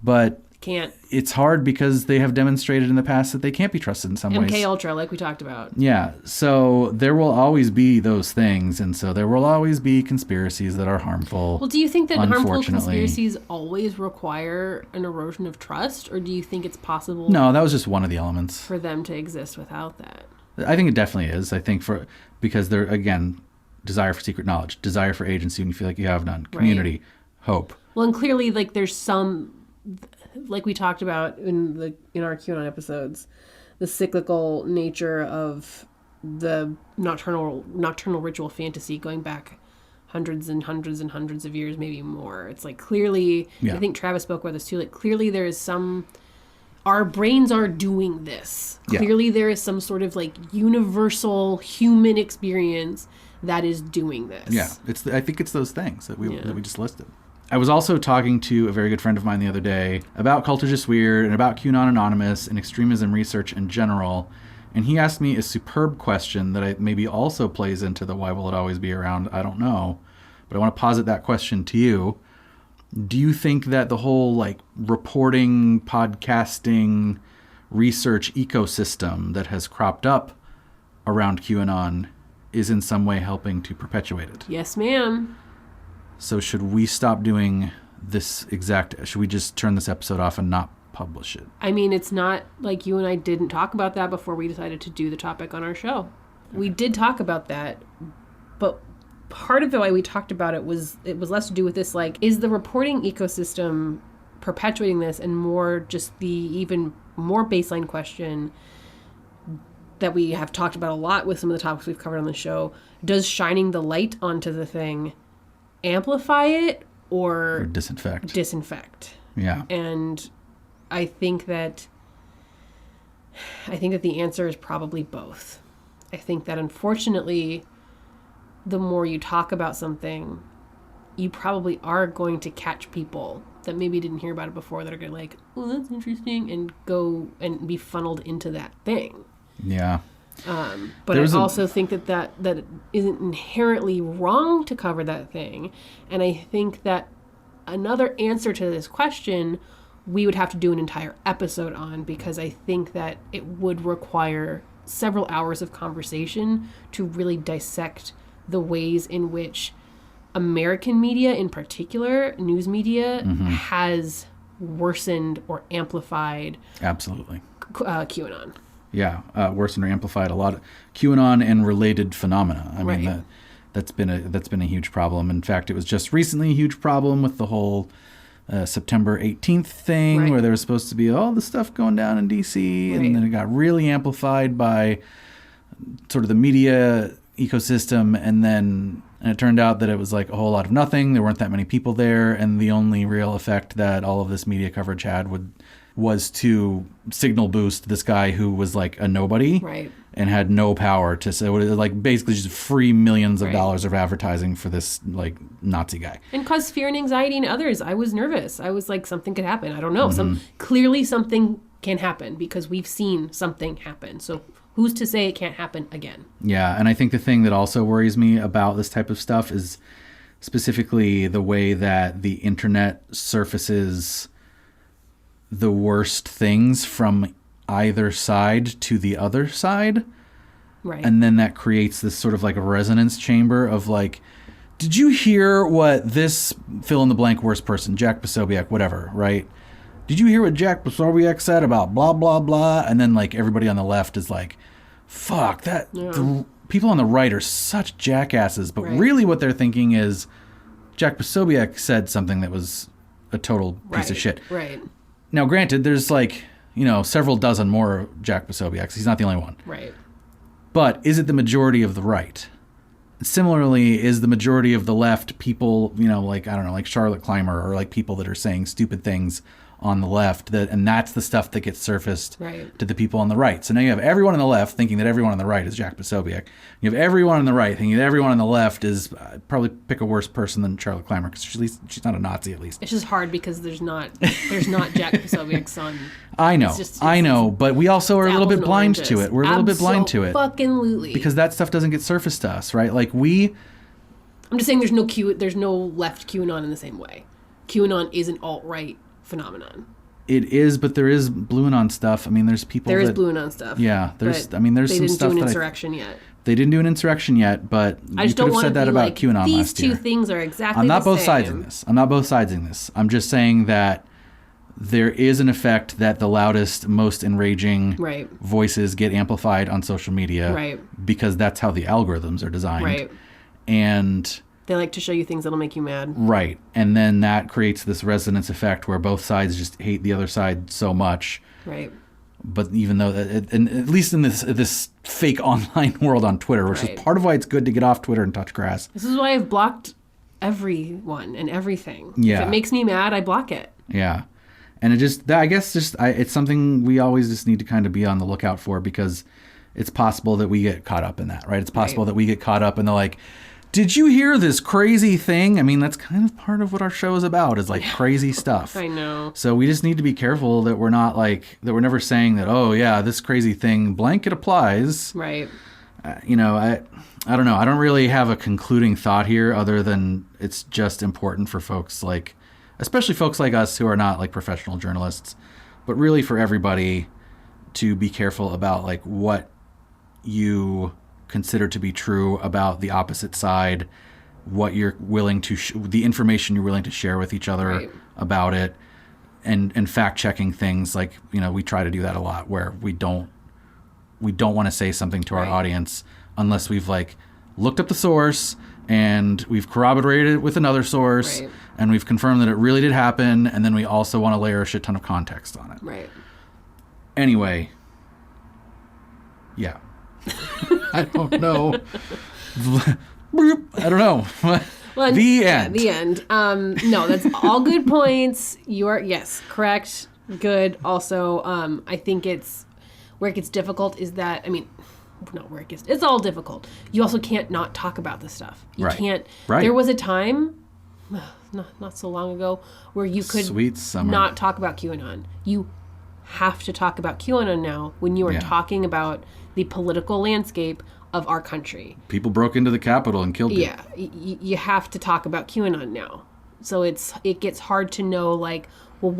but can't. It's hard because they have demonstrated in the past that they can't be trusted in some ways. MK Ultra, like we talked about. Yeah, so there will always be those things, and so there will always be conspiracies that are harmful. Well, do you think that harmful conspiracies always require an erosion of trust, or do you think it's possible? No, that was just one of the elements for them to exist without that. I think it definitely is. I think because they're, again, desire for secret knowledge, desire for agency when you feel like you have none, community, hope. Well, and clearly, like, there's some, like we talked about in our QAnon episodes, the cyclical nature of the nocturnal ritual fantasy going back hundreds and hundreds and hundreds of years, maybe more. It's like clearly, I think Travis spoke about this too, like clearly there is some, our brains are doing this. Clearly there is some sort of like universal human experience that is doing this. Yeah, I think it's those things that we just listed. I was also talking to a very good friend of mine the other day about Culture Just Weird and about QAnonAnonymous and extremism research in general. And he asked me a superb question that maybe also plays into the why will it always be around? I don't know. But I want to posit that question to you. Do you think that the whole like reporting, podcasting, research ecosystem that has cropped up around QAnon is in some way helping to perpetuate it? Yes, ma'am. So should we stop doing this should we just turn this episode off and not publish it? I mean, it's not like you and I didn't talk about that before we decided to do the topic on our show. Okay. We did talk about that, but part of the way we talked about it was less to do with this, like, is the reporting ecosystem perpetuating this, and more just the even more baseline question that we have talked about a lot with some of the topics we've covered on the show. Does shining the light onto the thing amplify it or disinfect? Yeah. And I think that the answer is probably both. I think that unfortunately, the more you talk about something, you probably are going to catch people that maybe didn't hear about it before that are going to like, oh, that's interesting, and go and be funneled into that thing. Yeah. But I also think that isn't inherently wrong to cover that thing. And I think that another answer to this question, we would have to do an entire episode on, because I think that it would require several hours of conversation to really dissect the ways in which American media, in particular, news media, has worsened or amplified QAnon. Yeah, worsened or amplified a lot of QAnon and related phenomena. I mean, that's been a huge problem. In fact, it was just recently a huge problem with the whole September 18th thing, where there was supposed to be all the stuff going down in D.C., and then it got really amplified by sort of the media ecosystem, and it turned out that it was like a whole lot of nothing. There weren't that many people there, and the only real effect that all of this media coverage had was to signal boost this guy who was like a nobody and had no power to say, like, basically just free millions of dollars of advertising for this like Nazi guy, and cause fear and anxiety in others. I was nervous. I was like, something could happen. I don't know. Clearly something can happen because we've seen something happen. So who's to say it can't happen again? Yeah, and I think the thing that also worries me about this type of stuff is specifically the way that the internet surfaces the worst things from either side to the other side. Right. And then that creates this sort of like a resonance chamber of like, did you hear what this fill in the blank worst person, Jack Posobiec, whatever, right? Did you hear what Jack Posobiec said about blah, blah, blah? And then like everybody on the left is like, fuck, the people on the right are such jackasses. But really what they're thinking is Jack Posobiec said something that was a total piece of shit. Right. Now, granted, there's like, several dozen more Jack Posobiec's. He's not the only one. Right. But is it the majority of the right? Similarly, is the majority of the left people, like, I don't know, like Charlotte Clymer, or like people that are saying stupid things on the left, and that's the stuff that gets surfaced Right. to the people on the right. So now you have everyone on the left thinking that everyone on the right is Jack Posobiec. You have everyone on the right thinking that everyone on the left is probably pick a worse person than Charlotte Clymer, because she's not a Nazi, at least. It's just hard because there's not Jack Posobiec's son. I know, but we also are a little bit blind to it. We're a little bit blind to it. Fucking because that stuff doesn't get surfaced to us, right? Like I'm just saying there's no left QAnon in the same way. QAnon is an alt-right phenomenon. It is, but there is Blue Anon stuff. I mean, there's people There is Blue Anon stuff. Yeah, there's some stuff that they didn't do an insurrection yet. They didn't do an insurrection yet, but I just you could don't have want said to that be about like, QAnon these last year. two things are exactly I'm not the both same. sides in this. I'm not both sides in this. I'm just saying that there is an effect that the loudest, most enraging Right. voices get amplified on social media, Right. because that's how the algorithms are designed. Right. And They like to show you things that'll make you mad. right. And then that creates this resonance effect where both sides just hate the other side so much. Right. But even though, and at least in this fake online world on Twitter, which Right. is part of why it's good to get off Twitter and touch grass. This is why I've blocked everyone and everything. Yeah. If it makes me mad, I block it. Yeah. And it's something we always just need to kind of be on the lookout for, because it's possible that we get caught up in that, right? It's possible Right. that we get caught up in the like, did you hear this crazy thing? I mean, that's kind of part of what our show is about, is like crazy stuff. I know. So we just need to be careful that we're not like, that we're never saying that, oh yeah, this crazy thing, blanket applies. Right. I don't know. I don't really have a concluding thought here, other than it's just important for folks like, especially folks like us who are not like professional journalists, but really for everybody to be careful about like what you consider to be true about the opposite side, what you're willing to, the information you're willing to share with each other Right. about it, and fact checking things. Like, we try to do that a lot, where we don't want to say something to our Right. audience unless we've like looked up the source and we've corroborated it with another source, Right. and we've confirmed that it really did happen, and then we also want to layer a shit ton of context on it. Right. Anyway, yeah. I don't know. I don't know. Well, The yeah, end. the end. No, that's all good points. You are, yes, correct. Good. Also, I think it's where it gets difficult is that, I mean, not where it gets, it's all difficult. You also can't not talk about this stuff. You Right. can't. Right. There was a time, not so long ago, where you could Sweet summer. not talk about QAnon. You have to talk about QAnon now when you are Yeah. talking about the political landscape of our country. People broke into the Capitol and killed people. Yeah, you have to talk about QAnon now. So it gets hard to know, like, well,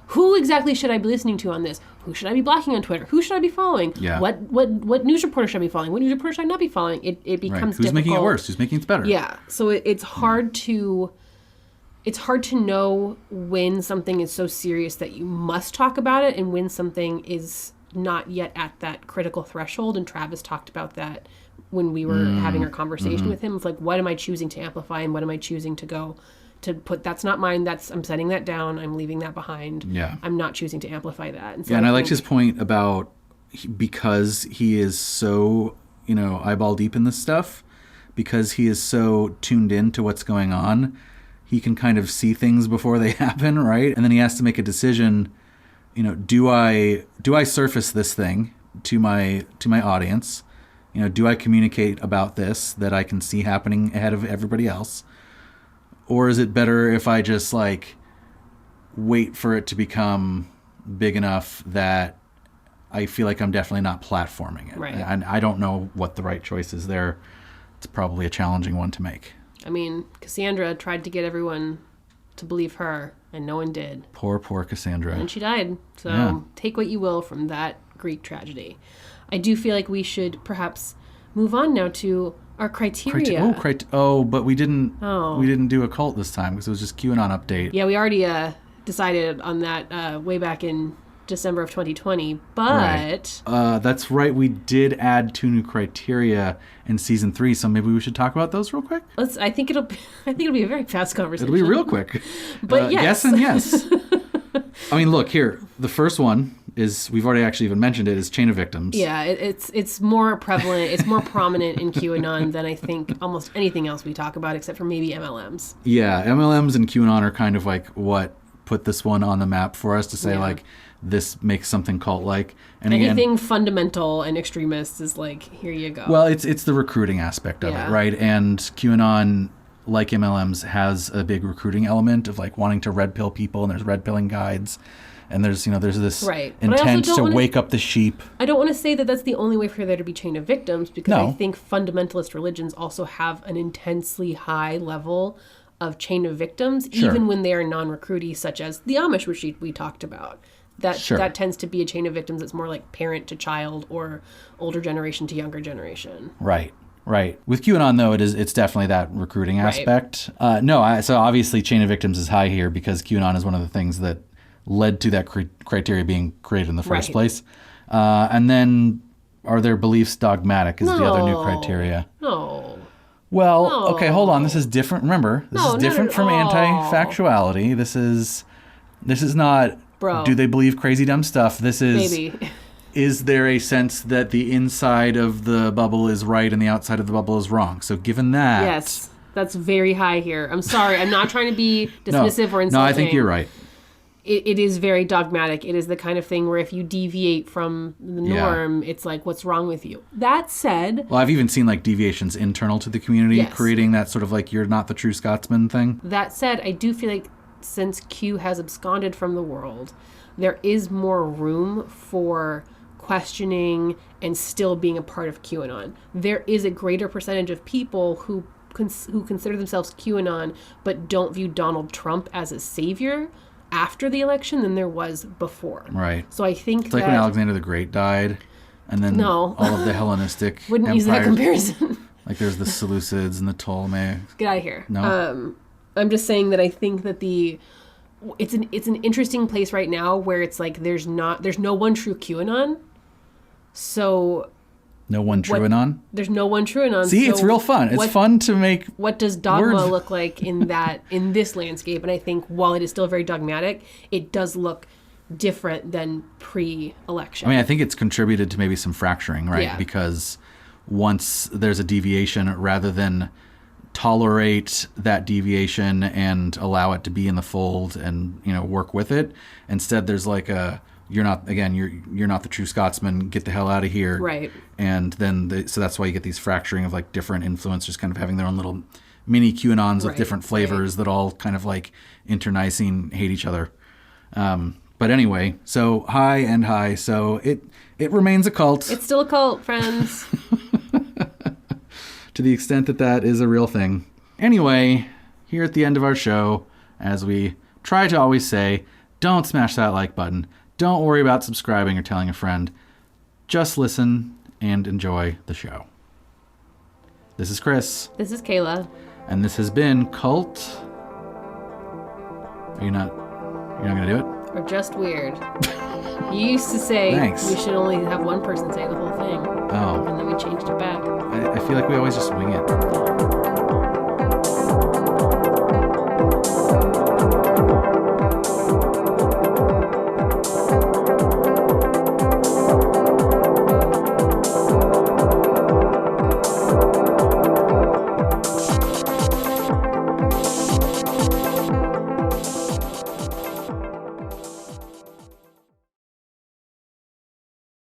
who exactly should I be listening to on this? Who should I be blocking on Twitter? Who should I be following? Yeah. What news reporter should I be following? What news reporter should I not be following? It Right. becomes Who's difficult. making it worse? Who's making it better? Yeah. So it's hard to know when something is so serious that you must talk about it, and when something is not yet at that critical threshold. And Travis talked about that when we were having our conversation with him. It's like, what am I choosing to amplify, and what am I choosing to go to put? That's not mine. I'm setting that down. I'm leaving that behind. Yeah. I'm not choosing to amplify that. And so Yeah, and I liked think- his point about because he is so, eyeball deep in this stuff, because he is so tuned in to what's going on, he can kind of see things before they happen, right? And then he has to make a decision, do I surface this thing to my audience? Do I communicate about this that I can see happening ahead of everybody else? Or is it better if I just like wait for it to become big enough that I feel like I'm definitely not platforming it? Right. And I don't know what the right choice is there. It's probably a challenging one to make. I mean, Cassandra tried to get everyone to believe her, and no one did. Poor Cassandra. And she died. So Yeah. take what you will from that Greek tragedy. I do feel like we should perhaps move on now to our criteria. But we didn't. Oh. We didn't do a cult this time because it was just QAnon update. Yeah, we already decided on that way back in December of 2020. But Right. That's right. We did add 2 new criteria in season 3, so maybe we should talk about those real quick. I think it'll be a very fast conversation. It'll be real quick. But yes. Yes and yes. I mean, look here. The first one is, we've already actually even mentioned it, is chain of victims. Yeah, it's more prevalent. It's more prominent in QAnon than I think almost anything else we talk about, except for maybe MLMs. Yeah, MLMs and QAnon are kind of like what put this one on the map for us to say like this makes something cult-like. And anything again, fundamental and extremist is like, here you go. well, it's the recruiting aspect of it, right? And QAnon, like MLMs, has a big recruiting element of like wanting to red pill people, and there's red pilling guides, and there's there's this intent to wake up the sheep. I don't want to say that that's the only way for there to be chain of victims, because I think fundamentalist religions also have an intensely high level of chain of victims, even when they are non-recruity, such as the Amish, which we talked about. That tends to be a chain of victims that's more like parent to child or older generation to younger generation. Right. With QAnon, though, it's definitely that recruiting aspect. So obviously chain of victims is high here because QAnon is one of the things that led to that criteria being created in the first place. And then are their beliefs dogmatic is the other new criteria. No. Well, okay, hold on. This is different. Remember, this is different from anti-factuality. This is not... Bro. Do they believe crazy dumb stuff? This is... Maybe. Is there a sense that the inside of the bubble is right and the outside of the bubble is wrong? So given that... Yes, that's very high here. I'm sorry. I'm not trying to be dismissive or insulting. No, I think you're right. It is very dogmatic. It is the kind of thing where if you deviate from the norm, it's like, what's wrong with you? That said... Well, I've even seen like deviations internal to the community, creating that sort of like, you're not the true Scotsman thing. That said, I do feel like since Q has absconded from the world, there is more room for questioning and still being a part of QAnon. There is a greater percentage of people who consider themselves QAnon but don't view Donald Trump as a savior after the election than there was before. Right. So I think it's like when Alexander the Great died, and then all of the Hellenistic wouldn't use that comparison. Like there's the Seleucids and the Ptolemaics. Get out of here. No. I'm just saying that I think that it's an interesting place right now where it's like there's no one true QAnon. So no one true anon? There's no one true anon. See, it's real fun. It's fun to make what does dogma look like in this landscape? And I think while it is still very dogmatic, it does look different than pre-election. I mean, I think it's contributed to maybe some fracturing, right? Yeah. Because once there's a deviation, rather than tolerate that deviation and allow it to be in the fold and work with it, instead there's like you're not the true Scotsman, get the hell out of here, right? And then so that's why you get these fracturing of like different influencers kind of having their own little mini QAnons of different flavors that all kind of like internicing hate each other. But anyway, so high, so it remains a cult. It's still a cult, friends. To the extent that is a real thing. Anyway, here at the end of our show, as we try to always say, don't smash that like button. Don't worry about subscribing or telling a friend. Just listen and enjoy the show. This is Chris. This is Kayla. And this has been Cult. You're not going to do it? Or Just Weird. You used to say we should only have one person say the whole thing. Oh. And then we changed it back. I feel like we always just wing it.